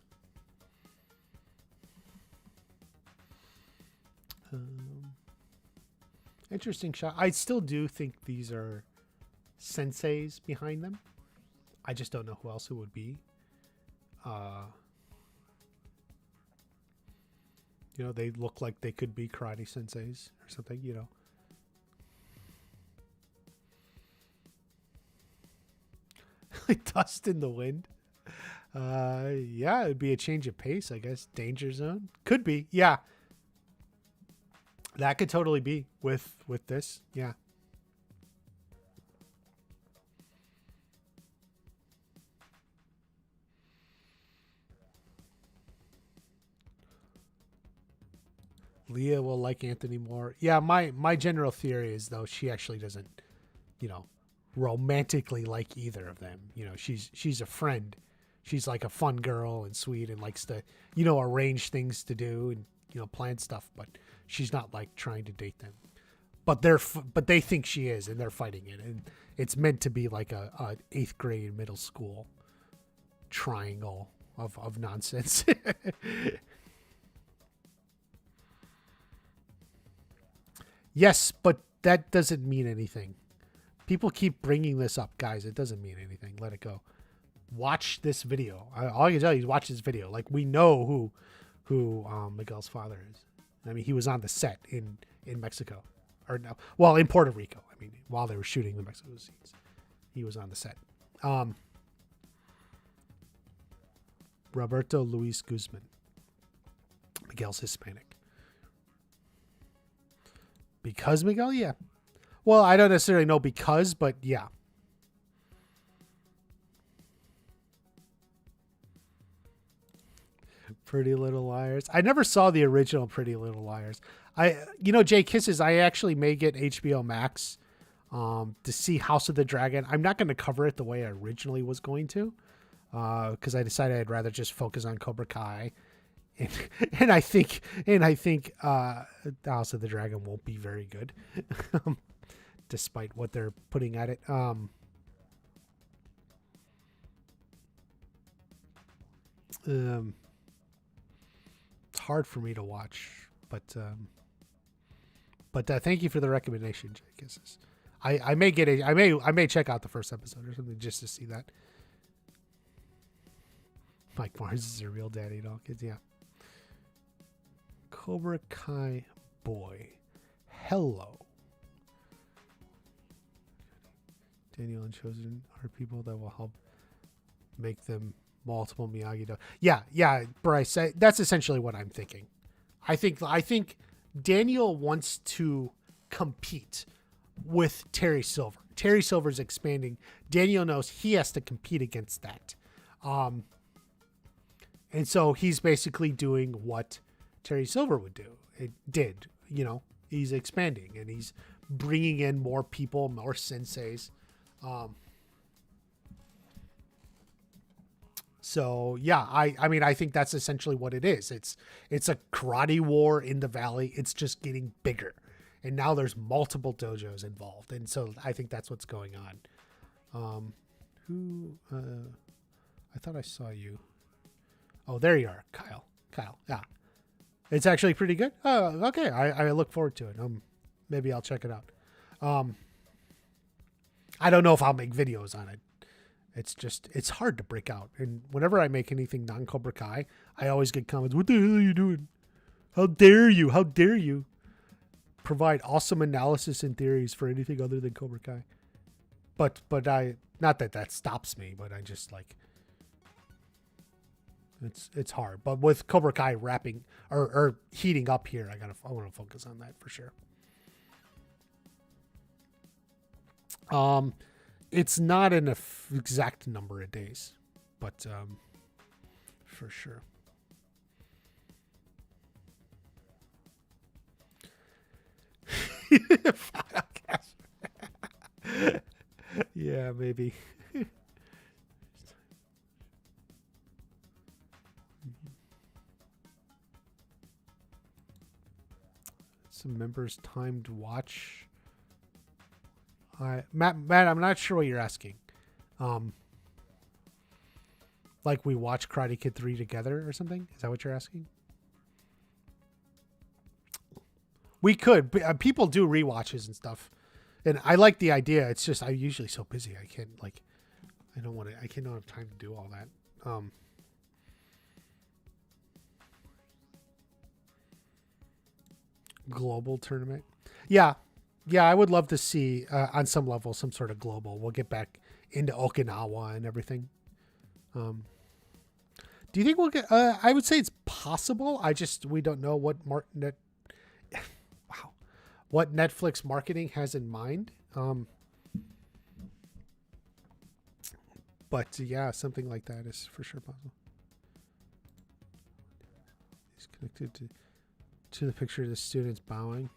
Interesting shot. I still do think these are senseis behind them. I just don't know who else it would be. You know, they look like they could be karate senseis or something, you know. Dust in the wind. Yeah, it'd be a change of pace, I guess. Danger zone. Could be. Yeah. That could totally be with this. Yeah. Leah will like Anthony more. Yeah, my general theory is, though, she actually doesn't, you know, romantically like either of them. You know, she's a friend. She's like a fun girl and sweet and likes to, you know, arrange things to do and, you know, plan stuff, but she's not like trying to date them. But they think she is, and they're fighting it, and it's meant to be like a 8th grade middle school triangle of nonsense. Yes, but that doesn't mean anything. People keep bringing this up, guys. It doesn't mean anything. Let it go. Watch this video. All I can tell you is watch this video. Like, we know who Miguel's father is. I mean, he was on the set in Mexico, or no, well, in Puerto Rico. I mean, while they were shooting the Mexico scenes, he was on the set. Roberto Luis Guzman. Miguel's Hispanic. Because Miguel, yeah. Well, I don't necessarily know because, but yeah. Pretty Little Liars. I never saw the original Pretty Little Liars. Jay Kisses, I actually may get HBO Max to see House of the Dragon. I'm not going to cover it the way I originally was going to, because I decided I'd rather just focus on Cobra Kai. And I think the House of the Dragon won't be very good, despite what they're putting at it. It's hard for me to watch, but thank you for the recommendation, Jay Kisses. I may get it. I may check out the first episode or something just to see that. Mike Barnes is a real daddy to all kids. Yeah. Cobra Kai boy. Hello. Daniel and Chosen are people that will help make them multiple Miyagi-Do. Yeah, Bryce. That's essentially what I'm thinking. I think Daniel wants to compete with Terry Silver. Terry Silver's expanding. Daniel knows he has to compete against that. And so he's basically doing what Terry Silver would do. It did, you know, he's expanding and he's bringing in more people, more senseis. So yeah, I mean, I think that's essentially what it is. It's a karate war in the valley. It's just getting bigger. And now there's multiple dojos involved. And so I think that's what's going on. I thought I saw you. Oh, there you are, Kyle. Yeah. It's actually pretty good. Oh, okay. I look forward to it. Maybe I'll check it out. I don't know if I'll make videos on it. It's hard to break out. And whenever I make anything non-Cobra Kai, I always get comments, "What the hell are you doing? How dare you? How dare you provide awesome analysis and theories for anything other than Cobra Kai?" But I, not that stops me, but I just like, It's hard. But with Cobra Kai wrapping or heating up here, I want to focus on that for sure. It's not an exact number of days, but for sure. Yeah, maybe. Some members timed watch. Matt, I'm not sure what you're asking. Like we watch Karate Kid 3 together or something? Is that what you're asking? We could. People do rewatches and stuff. And I like the idea. It's just I'm usually so busy. I can't I don't have time to do all that. Global tournament. Yeah. Yeah, I would love to see on some level some sort of global. We'll get back into Okinawa and everything. Do you think we'll get I would say it's possible. We don't know what what Netflix marketing has in mind. But yeah, something like that is for sure possible. He's connected to the picture of the students bowing.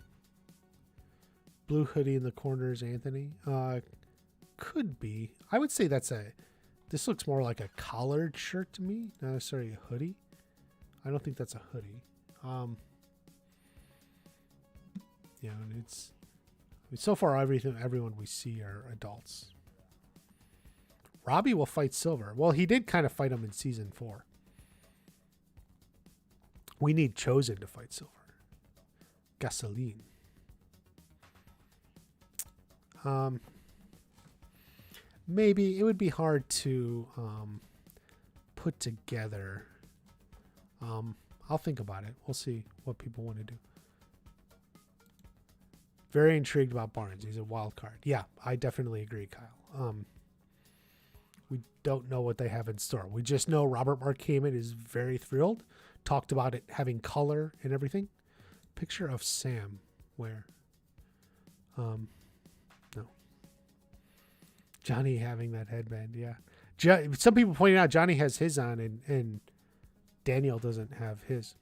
Blue hoodie in the corner is Anthony. Could be. I would say this looks more like a collared shirt to me, not necessarily a hoodie. I don't think that's a hoodie. Yeah, so far everyone we see are adults. Robby will fight Silver. Well, he did kind of fight him in season 4. We need Chosen to fight Silver. Gasoline. Maybe it would be hard to put together. I'll think about it. We'll see what people want to do. Very intrigued about Barnes. He's a wild card. Yeah, I definitely agree, Kyle. We don't know what they have in store. We just know Robert Mark Kamen is very thrilled. Talked about it having color and everything. Picture of Sam. Where? No. Johnny having that headband. Yeah. Some people pointed out Johnny has his on and Daniel doesn't have his.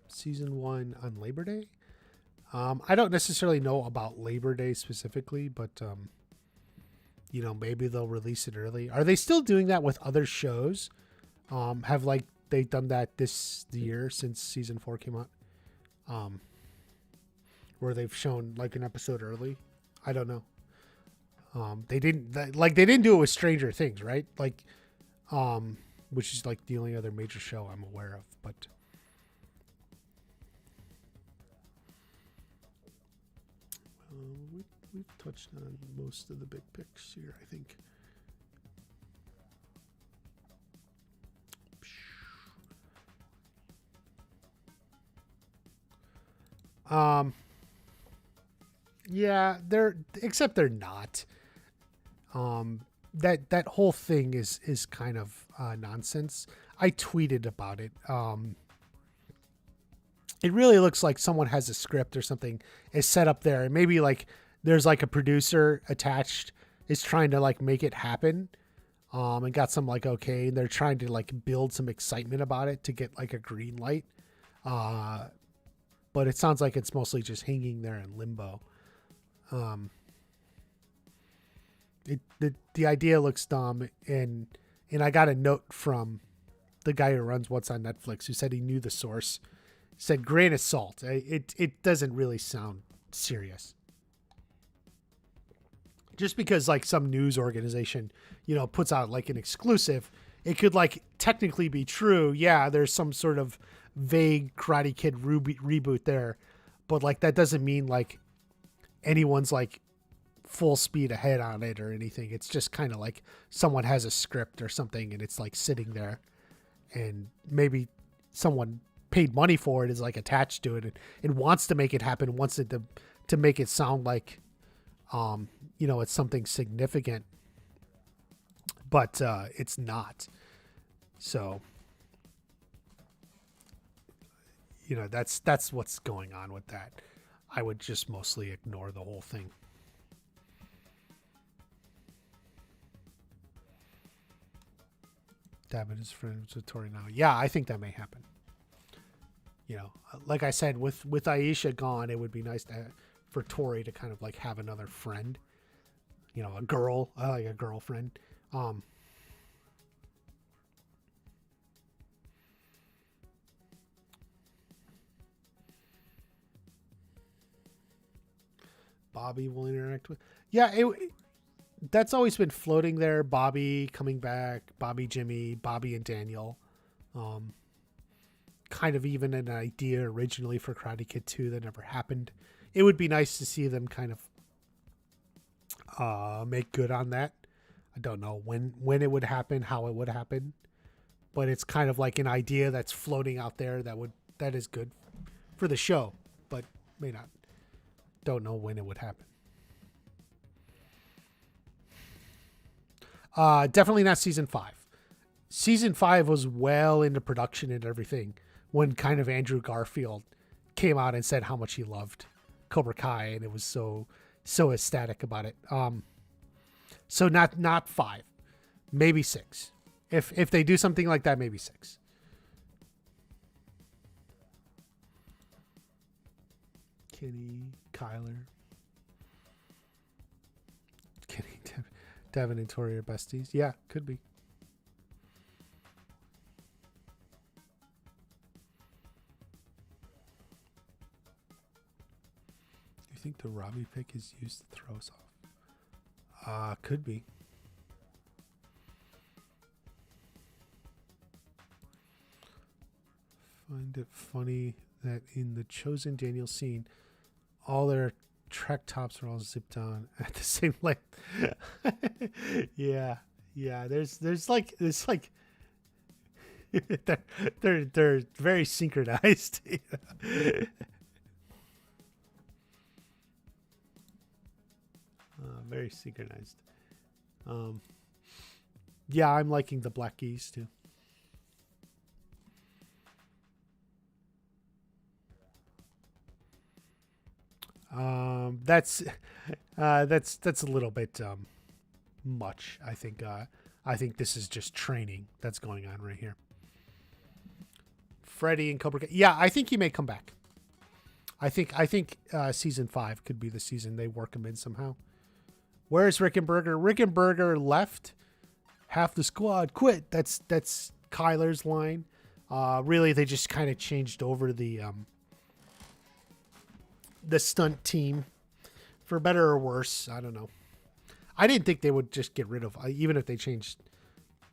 Season 1 on Labor Day. I don't necessarily know about Labor Day specifically, but maybe they'll release it early. Are they still doing that with other shows? Have they done that this year since season 4 came out? Where they've shown an episode early? I don't know. They didn't do it with Stranger Things, right? Which is the only other major show I'm aware of, but we've touched on most of the big picks here, I think. Yeah, they're not. That whole thing is kind of nonsense. I tweeted about it. It really looks like someone has a script or something is set up there, and maybe there's a producer attached is trying to make it happen, and got some okay, and they're trying to build some excitement about it to get a green light. But it sounds like it's mostly just hanging there in limbo. The idea looks dumb, and I got a note from the guy who runs What's on Netflix who said he knew the source. Said grain of salt. It doesn't really sound serious. Just because some news organization puts out an exclusive, it could technically be true. Yeah, there's some sort of vague Karate Kid reboot there, but that doesn't mean anyone's full speed ahead on it or anything. It's just kind of someone has a script or something and it's sitting there, and maybe someone paid money for it is like attached to it and wants to make it happen, wants it to make it sound like, it's something significant, but it's not. So, that's what's going on with that. I would just mostly ignore the whole thing. Devon is friends with Tory now. Yeah, I think that may happen. Like I said, with Aisha gone, it would be nice for Tory to kind of like have another friend. A girl, like a girlfriend. Bobby will interact with. Yeah, that's always been floating there. Bobby coming back, Bobby Jimmy, Bobby and Daniel. Kind of even an idea originally for Karate Kid 2 that never happened. It would be nice to see them kind of make good on that. I don't know when it would happen, how it would happen, but it's kind of like an idea that's floating out there that is good for the show, but may not. Don't know when it would happen. Definitely not season 5. Season 5 was well into production and everything when kind of Andrew Garfield came out and said how much he loved Cobra Kai, and it was so ecstatic about it. So not 5, maybe 6. If they do something like that, maybe 6. Kenny, Kyler, Devon and Tory are besties. Yeah, could be. Do you think the Robby pick is used to throw us off? Could be. Find it funny that in the chosen Daniel scene, all their track tops are all zipped on at the same length. yeah. There's like they're very synchronized. Very synchronized. Yeah, I'm liking the black geese too. That's a little bit much. I think this is just training that's going on right here. Freddy and Cobra Kai. Yeah, I think he may come back. I think season 5 could be the season they work him in somehow. Where's Rickenberger? Rickenberger left. Half the squad quit. That's Kyler's line. Really, they just kind of changed over the stunt team, for better or worse. I don't know. I didn't think they would just get rid of, even if they changed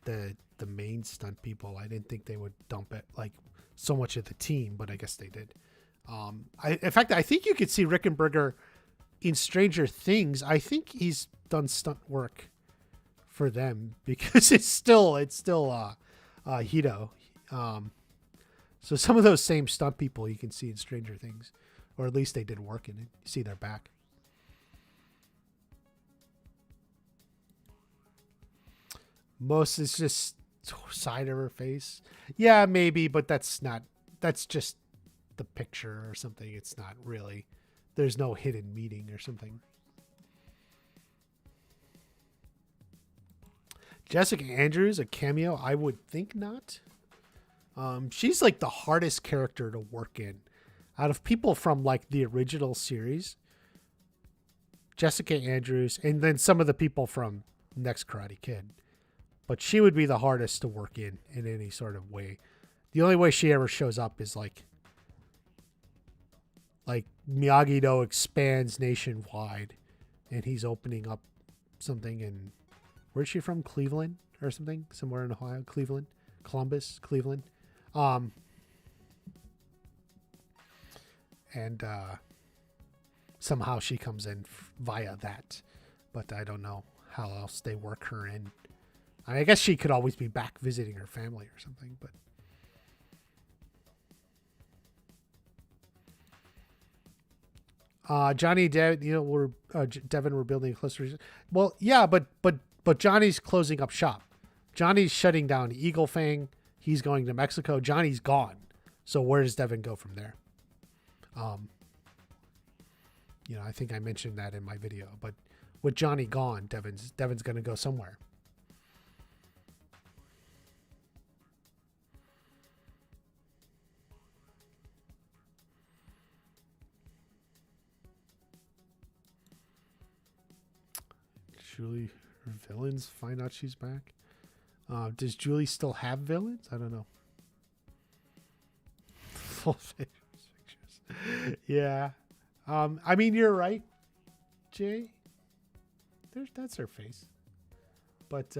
the main stunt people. I didn't think they would dump it like so much of the team, but I guess they did. In fact, I think you could see Rickenberger in Stranger Things. I think he's done stunt work for them because it's still Hito. So some of those same stunt people you can see in Stranger Things, or at least they did work in it. You see their back. Most is just side of her face. Yeah, maybe, but that's just the picture or something. It's not really, there's no hidden meaning or something. Jessica Andrews, a cameo? I would think not. She's like the hardest character to work in. Out of people from like the original series, Jessica Andrews, and then some of the people from Next Karate Kid. But she would be the hardest to work in any sort of way. The only way she ever shows up is like Miyagi-Do expands nationwide and he's opening up something in, where's she from? Cleveland or something? Somewhere in Ohio? Cleveland? Columbus? Cleveland? And somehow she comes in via that. But I don't know how else they work her in. I guess she could always be back visiting her family or something, but Johnny and Devin, Devin were building a closer. Well, yeah, but Johnny's closing up shop. Johnny's shutting down Eagle Fang. He's going to Mexico. Johnny's gone. So where does Devin go from there? I think I mentioned that in my video, but with Johnny gone, Devin's going to go somewhere. Julie, her villains find out she's back. Does Julie still have villains? I don't know. Full pictures. Yeah. I mean, you're right, Jay. That's her face. But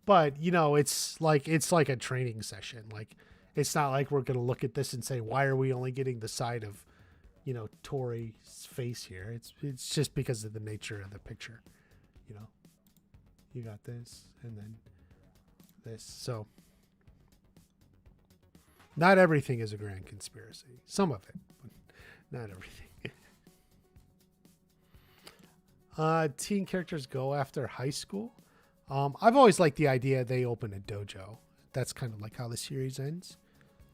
it's like a training session. Like, it's not like we're gonna look at this and say, why are we only getting the side of, Tory's face here? It's just because of the nature of the picture. You got this and then this. So not everything is a grand conspiracy. Some of it, but not everything. Teen characters go after high school. I've always liked the idea they open a dojo. That's kind of like how the series ends.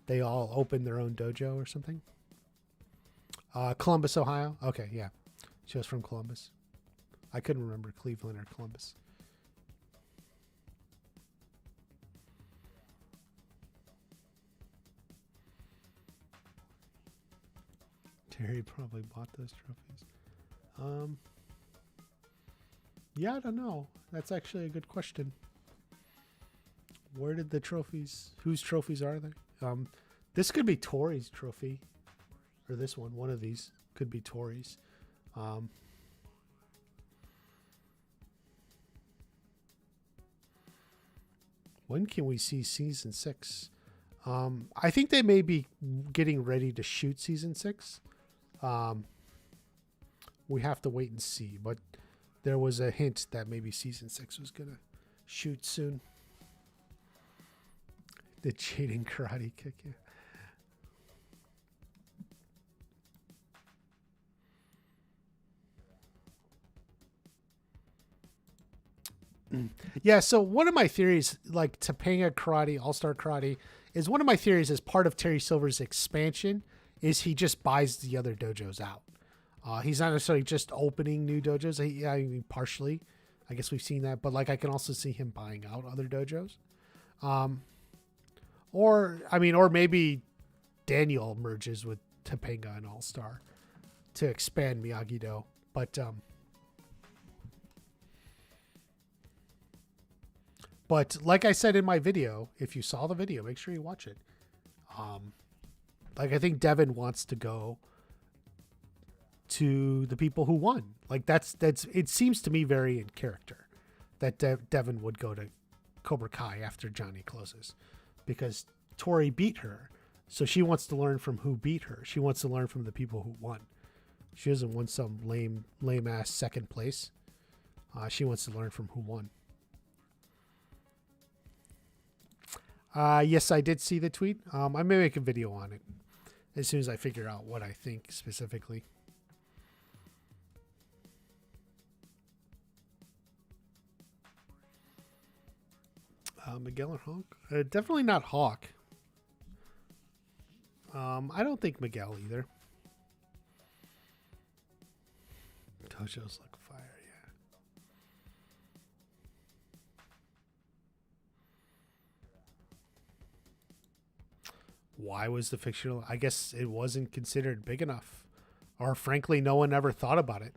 They all open their own dojo or something. Columbus, Ohio. Okay, yeah. She was from Columbus. I couldn't remember Cleveland or Columbus. Terry probably bought those trophies. Yeah, I don't know. That's actually a good question. Where did the trophies? Whose trophies are they? This could be Tory's trophy, or this one of these could be Tory's. When can we see season 6? I think they may be getting ready to shoot season 6. We have to wait and see, but there was a hint that maybe season 6 was gonna shoot soon. The cheating karate kick, yeah. Yeah, so one of my theories, like Topanga Karate, All-Star Karate, is one of my theories as part of Terry Silver's expansion is he just buys the other dojos out. He's not necessarily just opening new dojos. I mean, partially. I guess we've seen that. But like, I can also see him buying out other dojos. Or maybe Daniel merges with Topanga and All-Star to expand Miyagi-Do. But like I said in my video, if you saw the video, make sure you watch it. I think Devin wants to go to the people who won. Like that's it seems to me very in character that Devin would go to Cobra Kai after Johnny closes, because Tory beat her, so she wants to learn from who beat her. She wants to learn from the people who won. She doesn't want some lame ass second place. She wants to learn from who won. Yes, I did see the tweet. I may make a video on it as soon as I figure out what I think specifically. Miguel or Hawk? Definitely not Hawk. I don't think Miguel either. Dojos look fire, yeah. Why was the fictional? I guess it wasn't considered big enough, or frankly, no one ever thought about it.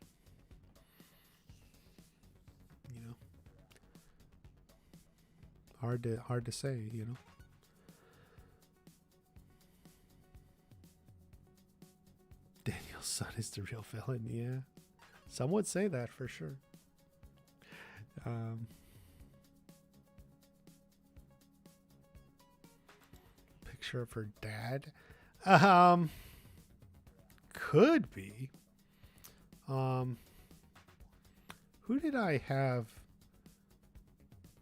You know, hard to say. You know. Daniel's son is the real villain. Yeah, some would say that for sure. Picture of her dad. Could be. Who did I have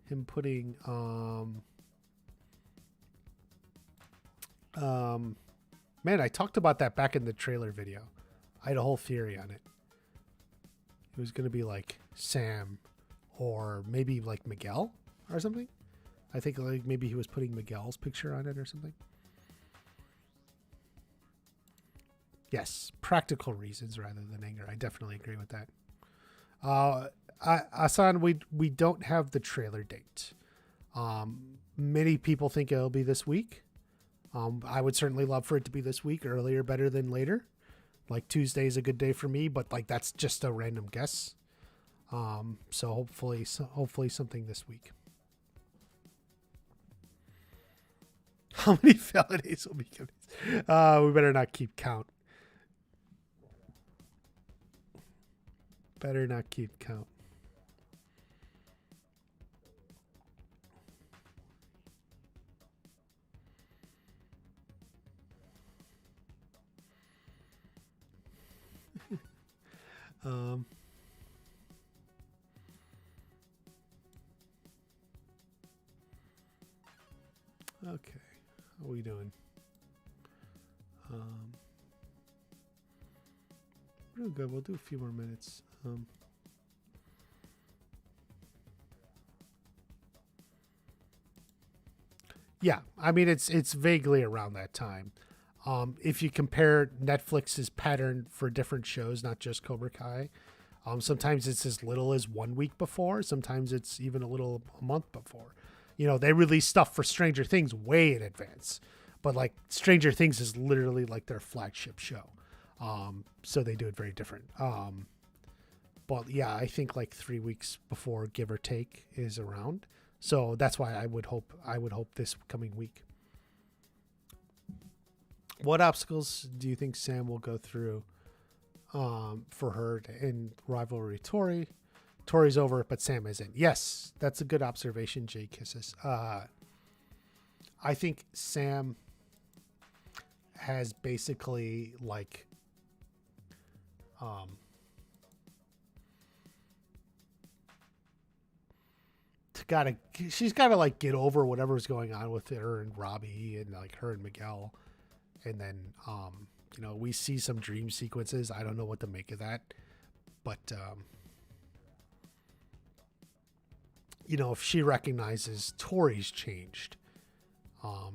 him putting? Man, I talked about that back in the trailer video. I had a whole theory on it. It was going to be like Sam or maybe like Miguel or something. I think like maybe he was putting Miguel's picture on it or something. Yes, practical reasons rather than anger. I definitely agree with that. Asan, we don't have the trailer date. Many people think it'll be this week. I would certainly love for it to be this week, earlier better than later. Like Tuesday is a good day for me, but like that's just a random guess. So hopefully something this week. How many felonies will be given? We better not keep count. Better not keep count. Okay, how are we doing? We're doing good. We'll do a few more minutes. Yeah, I mean it's vaguely around that time. If you compare Netflix's pattern for different shows, not just Cobra Kai, sometimes it's as little as 1 week before. Sometimes it's even a month before. You know, they release stuff for Stranger Things way in advance, but like Stranger Things is literally like their flagship show. So they do it very different. But yeah, I think like 3 weeks before, give or take, is around. So that's why I would hope this coming week. What obstacles do you think Sam will go through for her in rivalry Tory? Tory's over, but Sam isn't. Yes, that's a good observation, Jay Kisses. I think Sam has basically like she's gotta like get over whatever's going on with her and Robby and like her and Miguel. And then you know, we see some dream sequences. I don't know what to make of that. But you know, if she recognizes Tory's changed,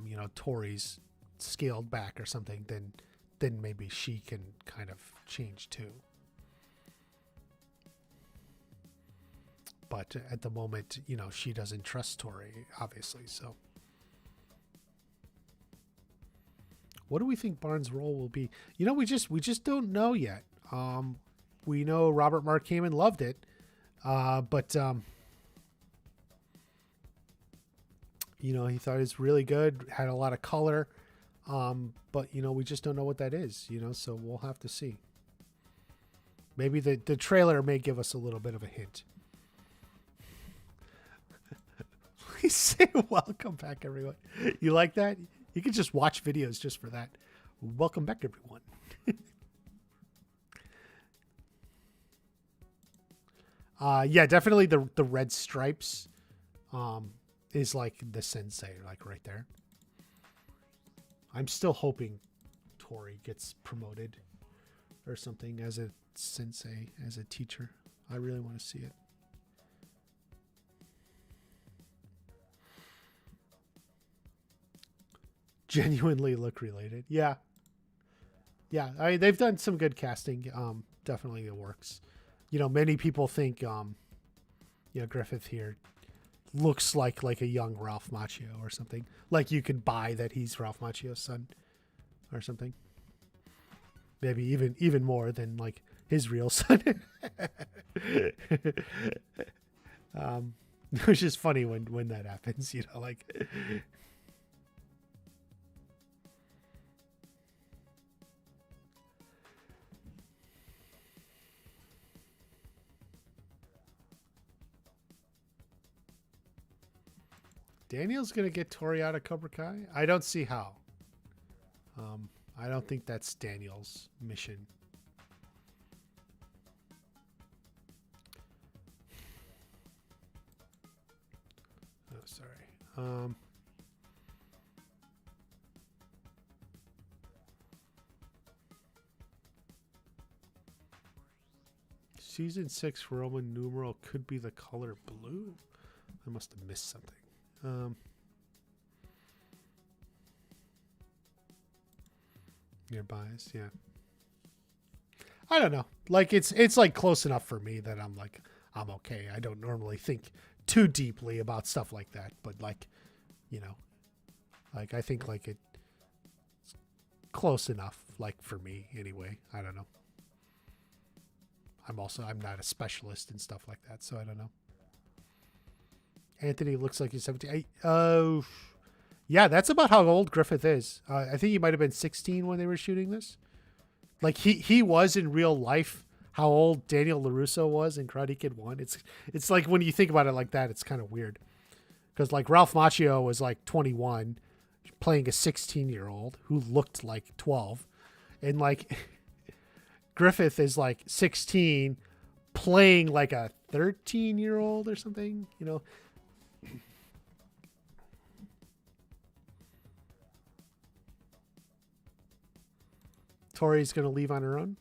you know, Tory's scaled back or something, then maybe she can kind of change too. But at the moment, you know, she doesn't trust Tory, obviously. So, what do we think Barnes' role will be? You know, we just don't know yet. We know Robert Mark Kamen loved it, but you know, he thought it was really good, had a lot of color, but you know, we just don't know what that is. You know, so we'll have to see. Maybe the trailer may give us a little bit of a hint. Please say welcome back, everyone. You like that? You can just watch videos just for that. Welcome back, everyone. Yeah, definitely the red stripes is like the Sensei, like right there. I'm still hoping Tory gets promoted or something as a Sensei, as a teacher. I really want to see it. Genuinely look related. Yeah. They've done some good casting. Definitely it works. You know, many people think, you know, Griffith here looks like a young Ralph Macchio or something. Like you could buy that he's Ralph Macchio's son or something. Maybe even more than like his real son. Which is funny when that happens, you know, like. Daniel's going to get Tory out of Cobra Kai? I don't see how. I don't think that's Daniel's mission. Oh, sorry. Season 6 Roman numeral could be the color blue. I must have missed something. Nearbys, yeah. I don't know. Like it's like close enough for me that I'm like I'm okay. I don't normally think too deeply about stuff like that, but like, you know, like I think like it's close enough, like for me anyway. I don't know. I'm not a specialist in stuff like that, so I don't know. Anthony looks like he's 17. Oh, yeah, that's about how old Griffith is. I think he might have been 16 when they were shooting this. Like he was in real life how old Daniel LaRusso was in Karate Kid 1. It's like when you think about it like that, it's kind of weird. Because like Ralph Macchio was like 21 playing a 16-year-old who looked like 12. And like Griffith is like 16 playing like a 13-year-old or something, you know. Tori's going to leave on her own?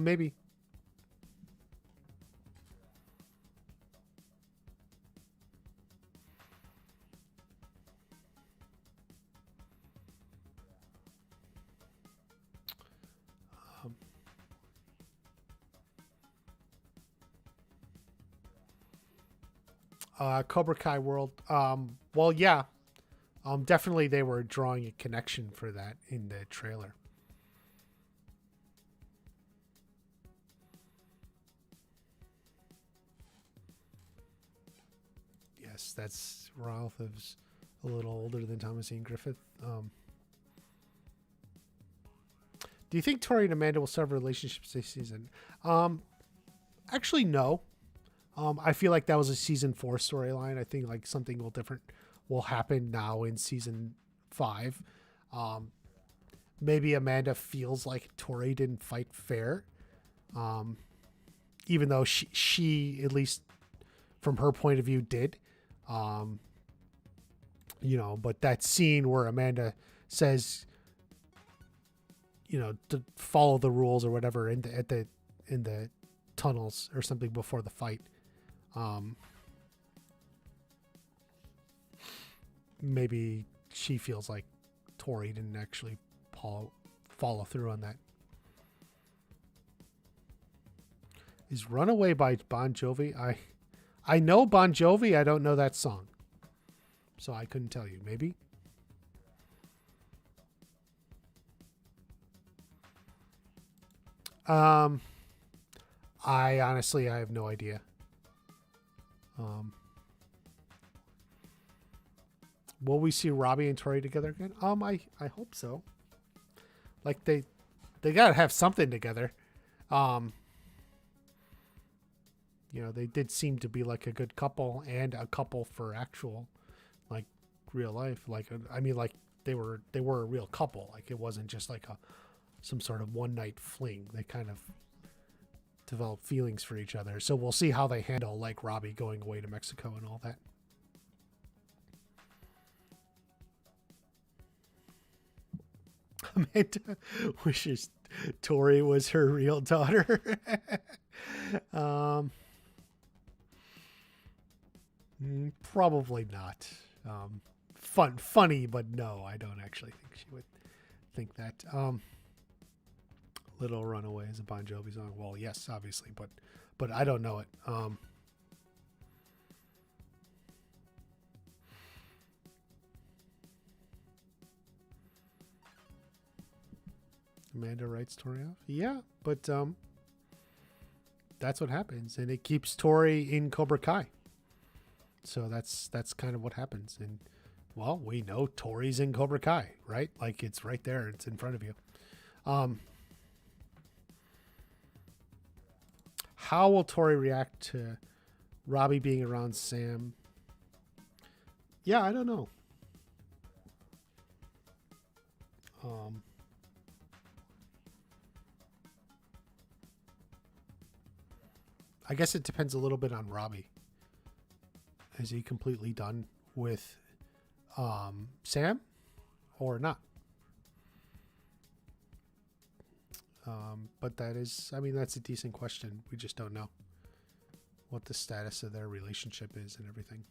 Maybe. Cobra Kai World. Well, yeah. Definitely they were drawing a connection for that in the trailer. Yes, that's Ralph is a little older than Thomasine Griffith. Do you think Tory and Amanda will start relationships this season? Actually, no. I feel like that was a season 4 storyline. I think like something different will happen now in season 5. Maybe Amanda feels like Tory didn't fight fair. Even though she at least from her point of view did. You know, but that scene where Amanda says, you know, to follow the rules or whatever in the tunnels or something before the fight. Maybe she feels like Tory didn't actually follow through on that. Is Runaway by Bon Jovi? I know Bon Jovi. I don't know that song. So I couldn't tell you. Maybe. I honestly, I have no idea. Will we see Robby and Tory together again? I hope so. Like they gotta have something together. You know, they did seem to be like a good couple and a couple for actual, like real life. Like I mean, like they were a real couple. Like it wasn't just like some sort of one night fling. They kind of develop feelings for each other. So we'll see how they handle like Robby going away to Mexico and all that. Amanda wishes Tory was her real daughter. Probably not. Funny, but no, I don't actually think she would think that. Little Runaway is a Bon Jovi song. Well, yes, obviously, but I don't know it. Amanda writes Tory off. Yeah, but that's what happens, and it keeps Tory in Cobra Kai. So that's kind of what happens, and well, we know Tory's in Cobra Kai, right? Like it's right there, it's in front of you. How will Tory react to Robby being around Sam? Yeah, I don't know. I guess it depends a little bit on Robby. Is he completely done with Sam or not? But that is, I mean, that's a decent question. We just don't know. what the status of their relationship is and everything.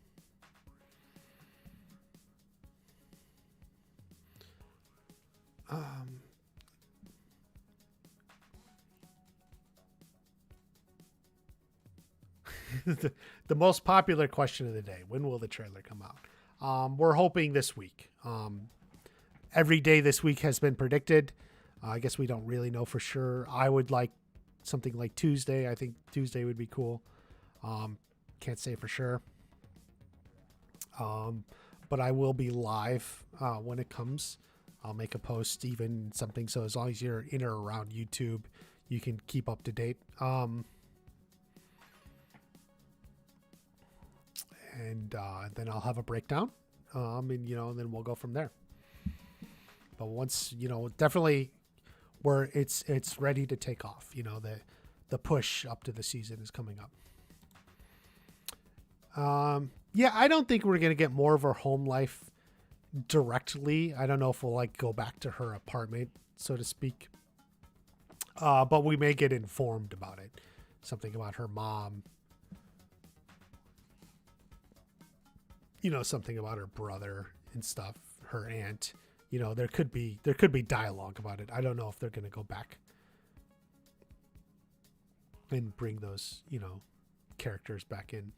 The most popular question of the day: when will the trailer come out? We're hoping this week. Every day this week has been predicted. I guess we don't really know for sure. I would like something like Tuesday. I think Tuesday would be cool. Can't say for sure. But I will be live when it comes. I'll make a post, even something. So as long as you're in or around YouTube, you can keep up to date. And then I'll have a breakdown. And then we'll go from there. But once, definitely where it's ready to take off, the push up to the season is coming up. Yeah, I don't think we're going to get more of her home life directly. I don't know if we'll go back to her apartment, so to speak. But we may get informed about it. Something about her mom. Something about her brother and stuff, her aunt. There could be dialogue about it. I don't know if they're going to go back and bring those, characters back in.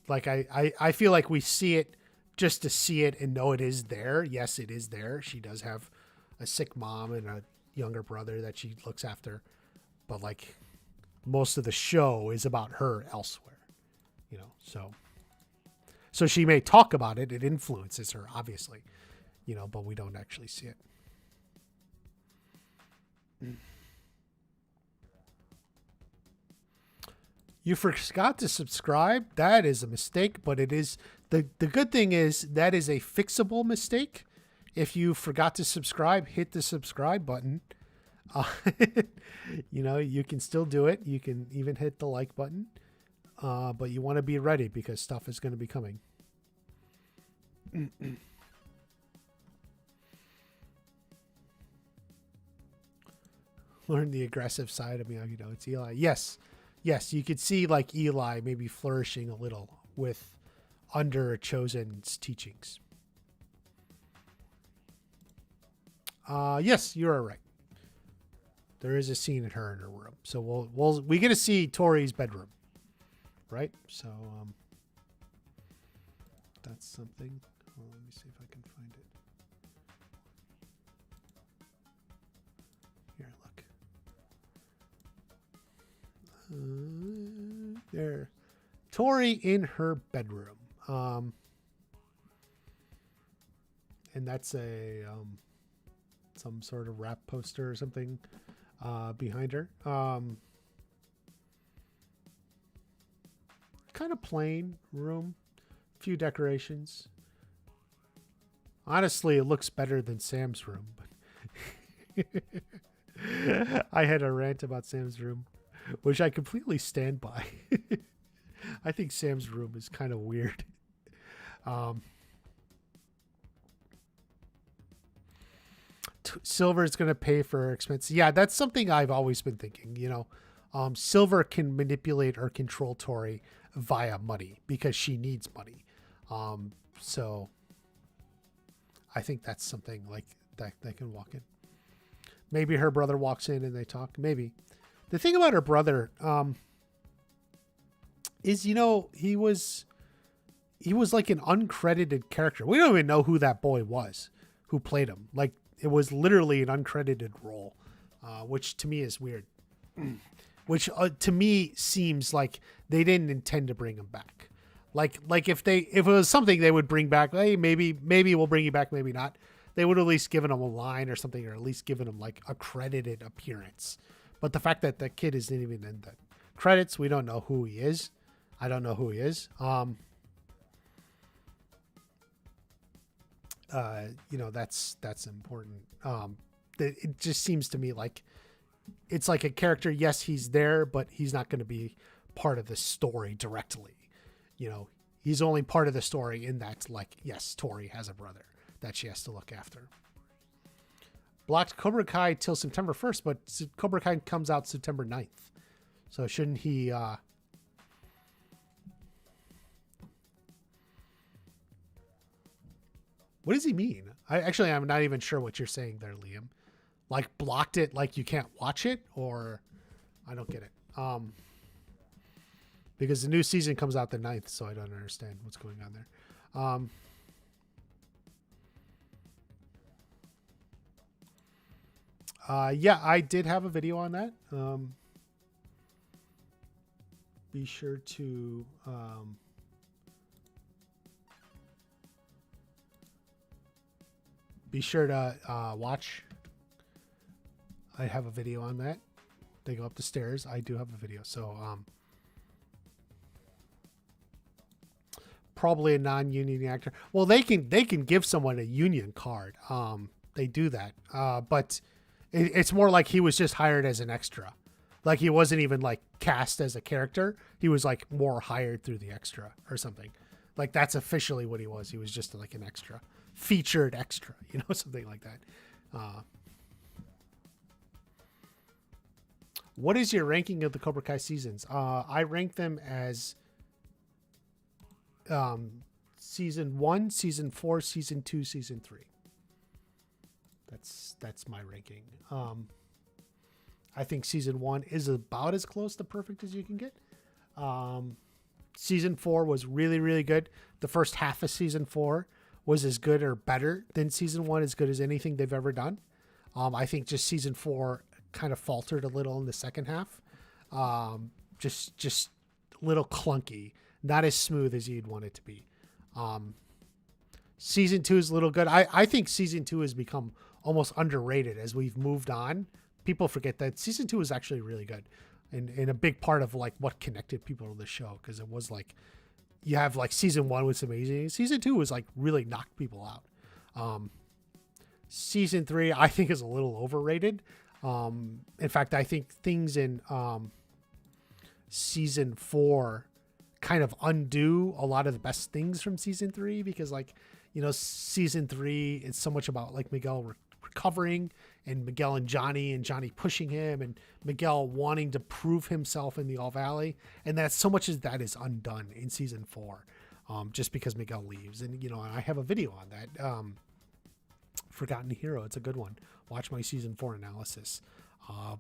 I feel like we see it just to see it and know it is there. Yes, it is there. She does have a sick mom and a younger brother that she looks after. But most of the show is about her elsewhere, So she may talk about it. It influences her, obviously, but we don't actually see it. You forgot to subscribe. That is a mistake, but it is the good thing is that is a fixable mistake. If you forgot to subscribe, hit the subscribe button. You can still do it. You can even hit the like button. But you want to be ready because stuff is going to be coming. Learn the aggressive side of Miyagi-Do. It's Eli. Yes, you could see Eli maybe flourishing a little with under Chosen's teachings. Yes, you are right. There is a scene in her room, so we get to see Tory's bedroom, right? So that's something. Well, let me see if I can find it. Here, look. There. Tory in her bedroom. And that's a some sort of rap poster or something behind her. Kind of plain room. Few decorations. Honestly, it looks better than Sam's room. But I had a rant about Sam's room, which I completely stand by. I think Sam's room is kind of weird. Silver is going to pay for her expenses. Yeah, that's something I've always been thinking. Silver can manipulate or control Tory via money because she needs money. So I think that's something that can walk in. Maybe her brother walks in and they talk. Maybe. The thing about her brother is, he was like an uncredited character. We don't even know who that boy was who played him. It was literally an uncredited role, which to me is weird. Which to me seems like they didn't intend to bring him back. If it was something they would bring back, hey, maybe we'll bring you back, maybe not. They would have at least given him a line or something, or at least given him a credited appearance. But the fact that the kid isn't even in the credits, we don't know who he is. I don't know who he is. That's important. It just seems to me like it's like a character. Yes, he's there, but he's not going to be part of the story directly. He's only part of the story in that, yes, Tory has a brother that she has to look after. Blocked Cobra Kai till September 1st, but Cobra Kai comes out September 9th. So shouldn't he What does he mean? I'm not even sure what you're saying there, Liam. Like blocked it, like you can't watch it, or I don't get it. Because the new season comes out the 9th, so I don't understand what's going on there. Yeah, I did have a video on that. Be sure to watch. I have a video on that. They go up the stairs. I do have a video. So probably a non-union actor. Well, they can give someone a union card. They do that. But it's more like he was just hired as an extra. Like he wasn't even like cast as a character. He was like more hired through the extra or something. Like that's officially what he was. He was just like an extra, featured extra, something like that. What is your ranking of the Cobra Kai seasons? I rank them as season 1, season 4, season 2, season 3. That's my ranking. I think season 1 is about as close to perfect as you can get. Season 4 was really, really good. The first half of season 4 was as good or better than season 1, as good as anything they've ever done. I think just season 4 kind of faltered a little in the second half. Just a little clunky, not as smooth as you'd want it to be. Season 2 is a little good. I think season 2 has become almost underrated as we've moved on. People forget that season 2 was actually really good and a big part of like what connected people to the show. Cause it was like, you have like season 1 was amazing. Season 2 was like really knocked people out. Season 3, I think is a little overrated. In fact, I think things in, season 4 kind of undo a lot of the best things from season 3 because like, season 3 is so much about like Miguel recovering and Miguel and Johnny pushing him and Miguel wanting to prove himself in the All Valley. And that's so much as that is undone in season 4, just because Miguel leaves. And, I have a video on that. Forgotten Hero. It's a good one. Watch my season 4 analysis.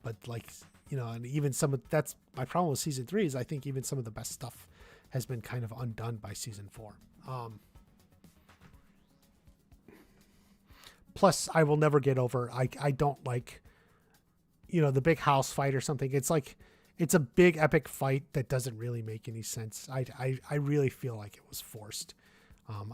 But like, and even that's my problem with season 3 is I think even some of the best stuff has been kind of undone by season 4. Plus, I will never get over. I don't like, the big house fight or something. It's like, it's a big epic fight that doesn't really make any sense. I really feel like it was forced.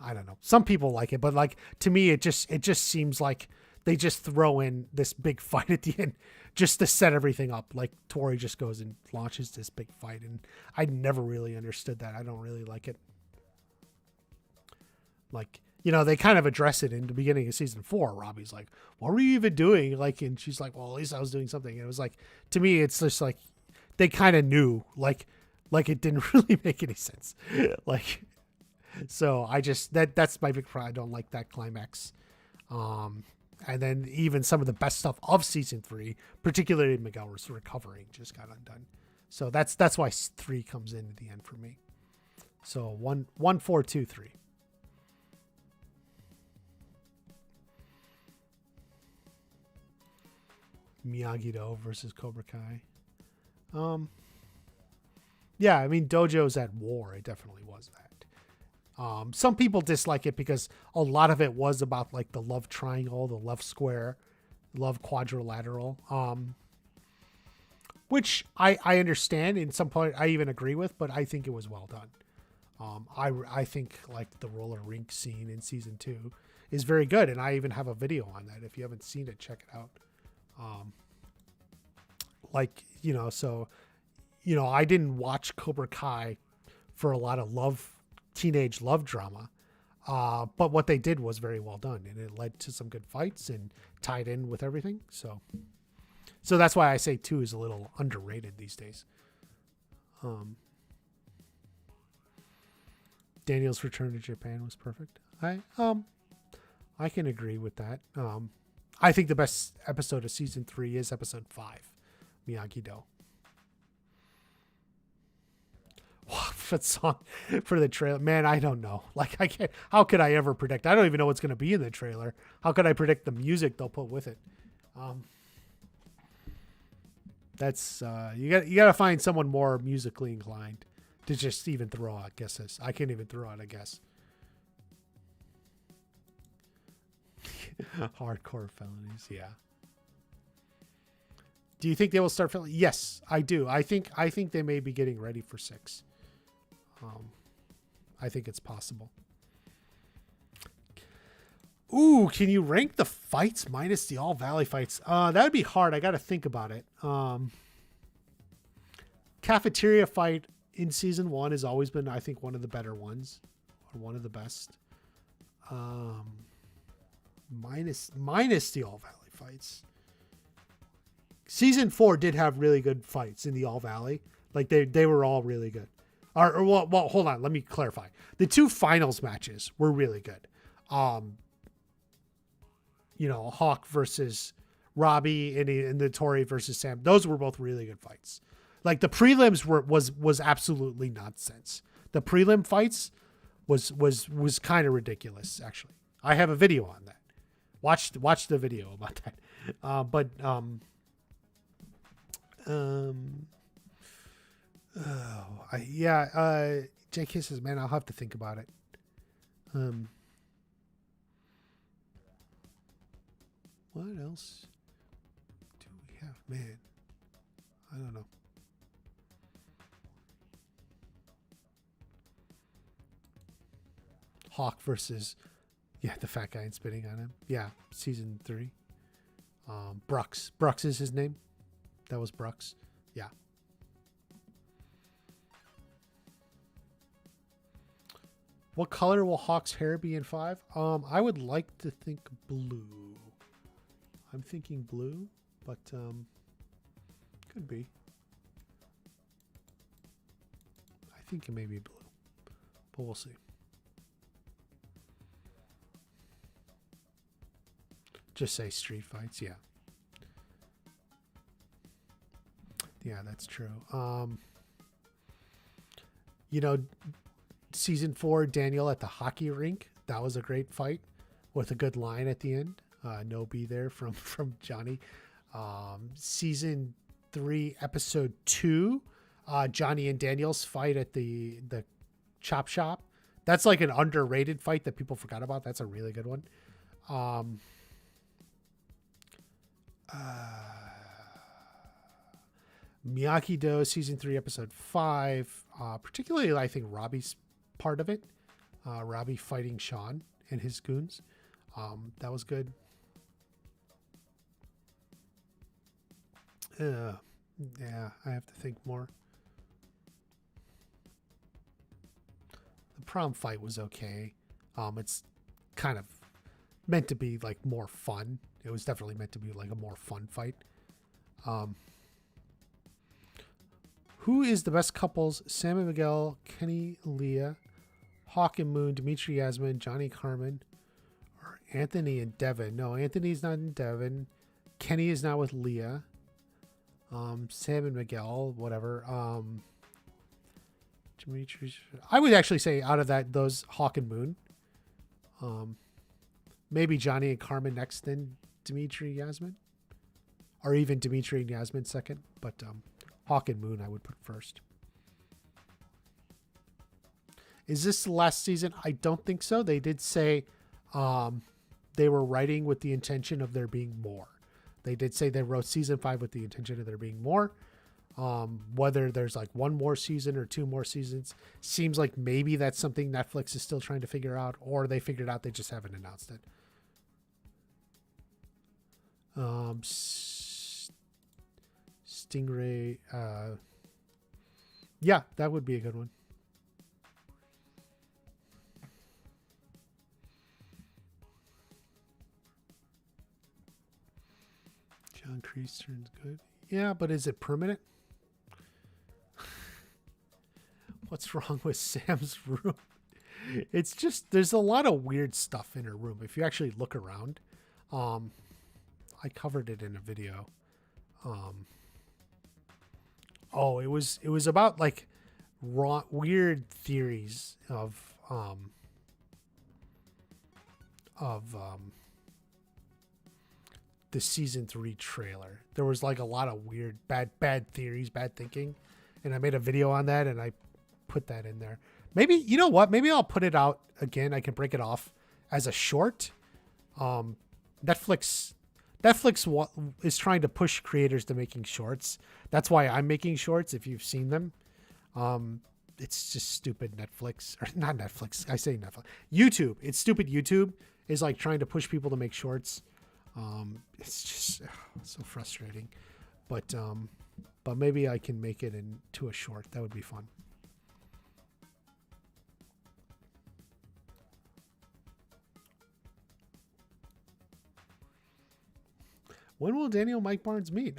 I don't know. Some people like it, but like to me, it just seems like they just throw in this big fight at the end just to set everything up. Like Tory just goes and launches this big fight, and I never really understood that. I don't really like it. Like, they kind of address it in the beginning of season 4. Robbie's like, what were you even doing? Like, and she's like, well, at least I was doing something. And it was like, to me, it's just like, they kind of knew, like it didn't really make any sense. Like, so I just, that's my big problem. I don't like that climax. And then even some of the best stuff of season 3, particularly Miguel was recovering, just got undone. So that's why 3 comes in at the end for me. So 1, 4, 2, 3. Miyagi-Do versus Cobra Kai. Yeah, I mean, Dojo's at war. It definitely was that. Some people dislike it because a lot of it was about like the love triangle, the love square, love quadrilateral, which I understand in some point. I even agree with, but I think it was well done. I think like the roller rink scene in season 2 is very good. And I even have a video on that. If you haven't seen it, check it out. I didn't watch Cobra Kai for a lot of teenage love drama. But what they did was very well done, and it led to some good fights and tied in with everything. So that's why I say 2 is a little underrated these days. Daniel's return to Japan was perfect. I can agree with that. I think the best episode of season 3 is episode 5, Miyagi-Do. outfit song for the trailer. Man, I don't know. Like, I can't. How could I ever predict? I don't even know what's going to be in the trailer. How could I predict the music they'll put with it? That's you got to find someone more musically inclined to just even throw out guesses. I can't even throw out a guess. Hardcore felonies, yeah. Do you think they will start filming? Yes, I do. I think they may be getting ready for 6. I think it's possible. Ooh, can you rank the fights minus the All Valley fights? That'd be hard. I got to think about it. Cafeteria fight in season 1 has always been, I think, one of the better ones, or one of the best. Minus the All Valley fights. Season 4 did have really good fights in the All Valley. Like they were all really good. Well, hold on. Let me clarify. The 2 finals matches were really good. Hawk versus Robby and the Tory versus Sam. Those were both really good fights. Like the prelims was absolutely nonsense. The prelim fights was kind of ridiculous. Actually, I have a video on that. Watch the video about that. JK says, man, I'll have to think about it. What else do we have? Man, I don't know. Hawk versus, the fat guy and spitting on him. Yeah, season 3. Brooks. Brooks is his name. That was Brooks. Yeah. What color will Hawk's hair be in 5? I would like to think blue. I'm thinking blue, but could be. I think it may be blue, but we'll see. Just say street fights, yeah. Yeah, that's true. Season 4, Daniel at the hockey rink. That was a great fight with a good line at the end. No be there from Johnny. Season 3, episode 2, Johnny and Daniel's fight at the chop shop. That's like an underrated fight that people forgot about. That's a really good one. Miyagi-Do, season 3, episode 5. Particularly, I think Robby's part of it. Robby fighting Sean and his goons. That was good. Yeah, I have to think more. The prom fight was okay. It's kind of meant to be like more fun. It was definitely meant to be like a more fun fight. Who is the best couples? Sam and Miguel, Kenny, Leah, Hawk and Moon, Dimitri, Yasmin, Johnny, Carmen, or Anthony and Devon? No, Anthony's not in Devon. Kenny is not with Leah. Sam and Miguel, whatever. Dimitri. I would actually say out of those Hawk and Moon. Maybe Johnny and Carmen next, then Dimitri, Yasmin, or even Dimitri and Yasmin second. But Hawk and Moon I would put first. Is this the last season? I don't think so. They did say they were writing with the intention of there being more. They did say they wrote season 5 with the intention of there being more. Whether there's like 1 more season or 2 more seasons, seems like maybe that's something Netflix is still trying to figure out, or they figured out, they just haven't announced it. Stingray. Yeah, that would be a good one. John Kreese turns good. Yeah, but is it permanent? What's wrong with Sam's room? It's just, there's a lot of weird stuff in her room. If you actually look around, I covered it in a video. It was about like weird theories of the season 3 trailer. There was like a lot of weird bad theories, bad thinking, and I made a video on that and I put that in there. Maybe, you know what, maybe I'll put it out again. I can break it off as a short. Netflix is trying to push creators to making shorts. That's why I'm making shorts, if you've seen them. It's just stupid Netflix, or not Netflix, I say Netflix, YouTube. It's stupid. YouTube is like trying to push people to make shorts. It's just so frustrating, but maybe I can make it into a short. That would be fun. When will Daniel Mike Barnes meet?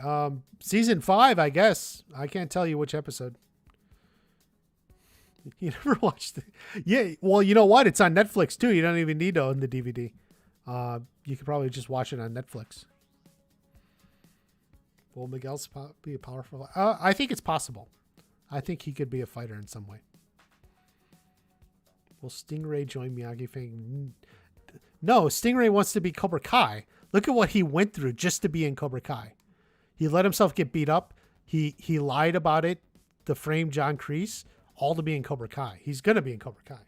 Season 5, I guess. I can't tell you which episode. You never watched it? Yeah. Well, you know what? It's on Netflix too. You don't even need to own the DVD. You could probably just watch it on Netflix. Will Miguel be a powerful? I think it's possible. I think he could be a fighter in some way. Will Stingray join Miyagi Fang? No, Stingray wants to be Cobra Kai. Look at what he went through just to be in Cobra Kai. He let himself get beat up. He lied about it. The frame John Kreese, all to be in Cobra Kai. He's gonna be in Cobra Kai.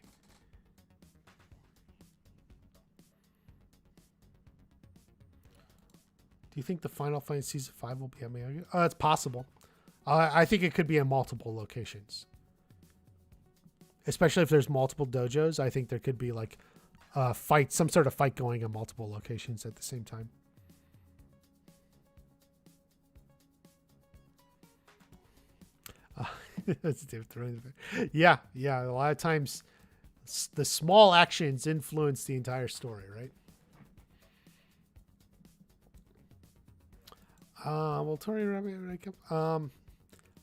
Do you think the final fight in season 5 will be at Miyagi? It's possible. I think it could be in multiple locations. Especially if there's multiple dojos, I think there could be like a fight, some sort of fight going in multiple locations at the same time. That's David. Yeah. A lot of times the small actions influence the entire story, right? Will Tory and Robby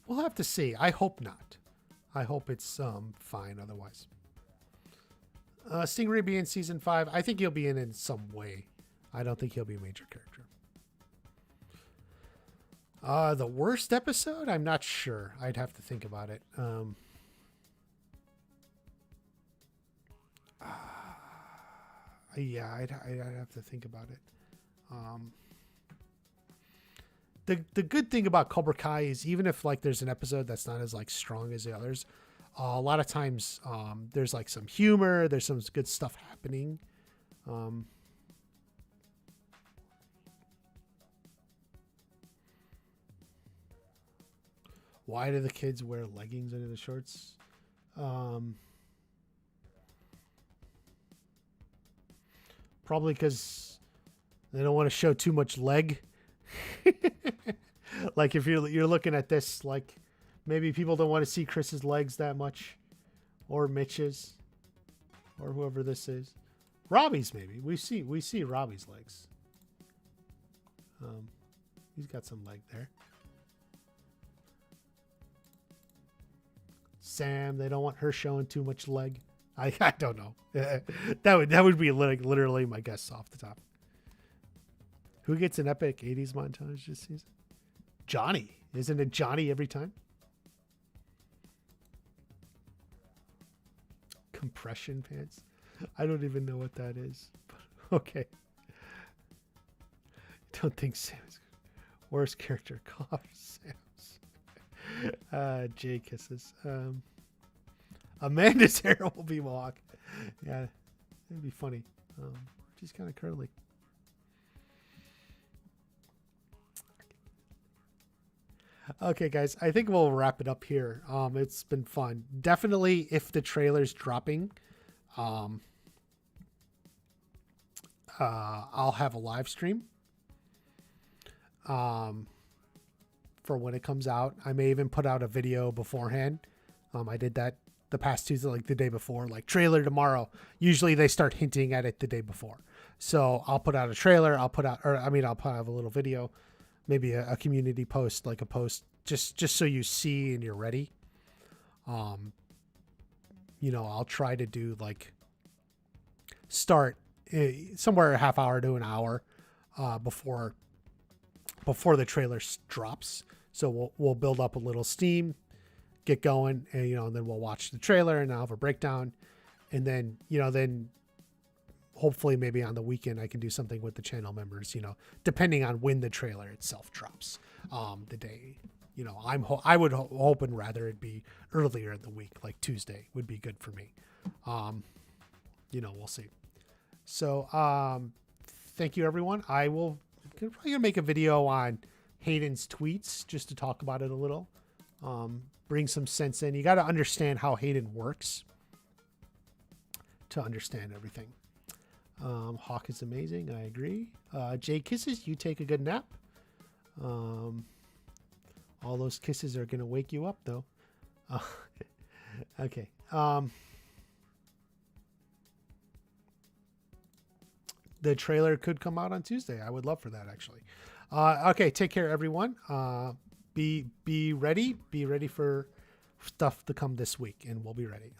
we'll have to see. I hope not. I hope it's fine otherwise. Stingray be in season 5. I think he'll be in some way. I don't think he'll be a major character. The worst episode? I'm not sure. I'd have to think about it. Yeah, I'd have to think about it. The good thing about Cobra Kai is even if like there's an episode that's not as like strong as the others, a lot of times there's like some humor, there's some good stuff happening. Why do the kids wear leggings under the shorts? Probably because they don't want to show too much leg. Like if you're looking at this, like maybe people don't want to see Chris's legs that much, or Mitch's, or whoever this is. Robby's maybe. We see Robby's legs. He's got some leg there. Sam, they don't want her showing too much leg. I don't know. that would be like literally my guess off the top. Who gets an epic 80s montage this season? Johnny. Isn't it Johnny every time? Compression pants. I don't even know what that is. But okay. Don't think Sam's worst character. Call Sam's. Jay kisses. Amanda's hair will be mohawk. Yeah, it'd be funny. She's kind of curly. Okay, guys, I think we'll wrap it up here. It's been fun. Definitely, if the trailer's dropping, I'll have a live stream for when it comes out. I may even put out a video beforehand. I did that the past Tuesday, like the day before, like trailer tomorrow. Usually they start hinting at it the day before. So I'll put out a trailer. I'll put out a little video. Maybe a community post, like a post, just so you see and you're ready. I'll try to do like start somewhere a half hour to an hour before the trailer drops. So we'll build up a little steam, get going, and then we'll watch the trailer and I'll have a breakdown, and then then hopefully maybe on the weekend I can do something with the channel members, depending on when the trailer itself drops. The day, I would hope and rather it be earlier in the week, like Tuesday would be good for me. We'll see. So, thank you everyone. I'm probably gonna make a video on Hayden's tweets just to talk about it a little. Bring some sense in. You got to understand how Hayden works to understand everything. Hawk is amazing. I agree. Jay kisses. You take a good nap. All those kisses are going to wake you up though. Okay. The trailer could come out on Tuesday. I would love for that actually. Okay. Take care everyone. Be ready. Be ready for stuff to come this week and we'll be ready.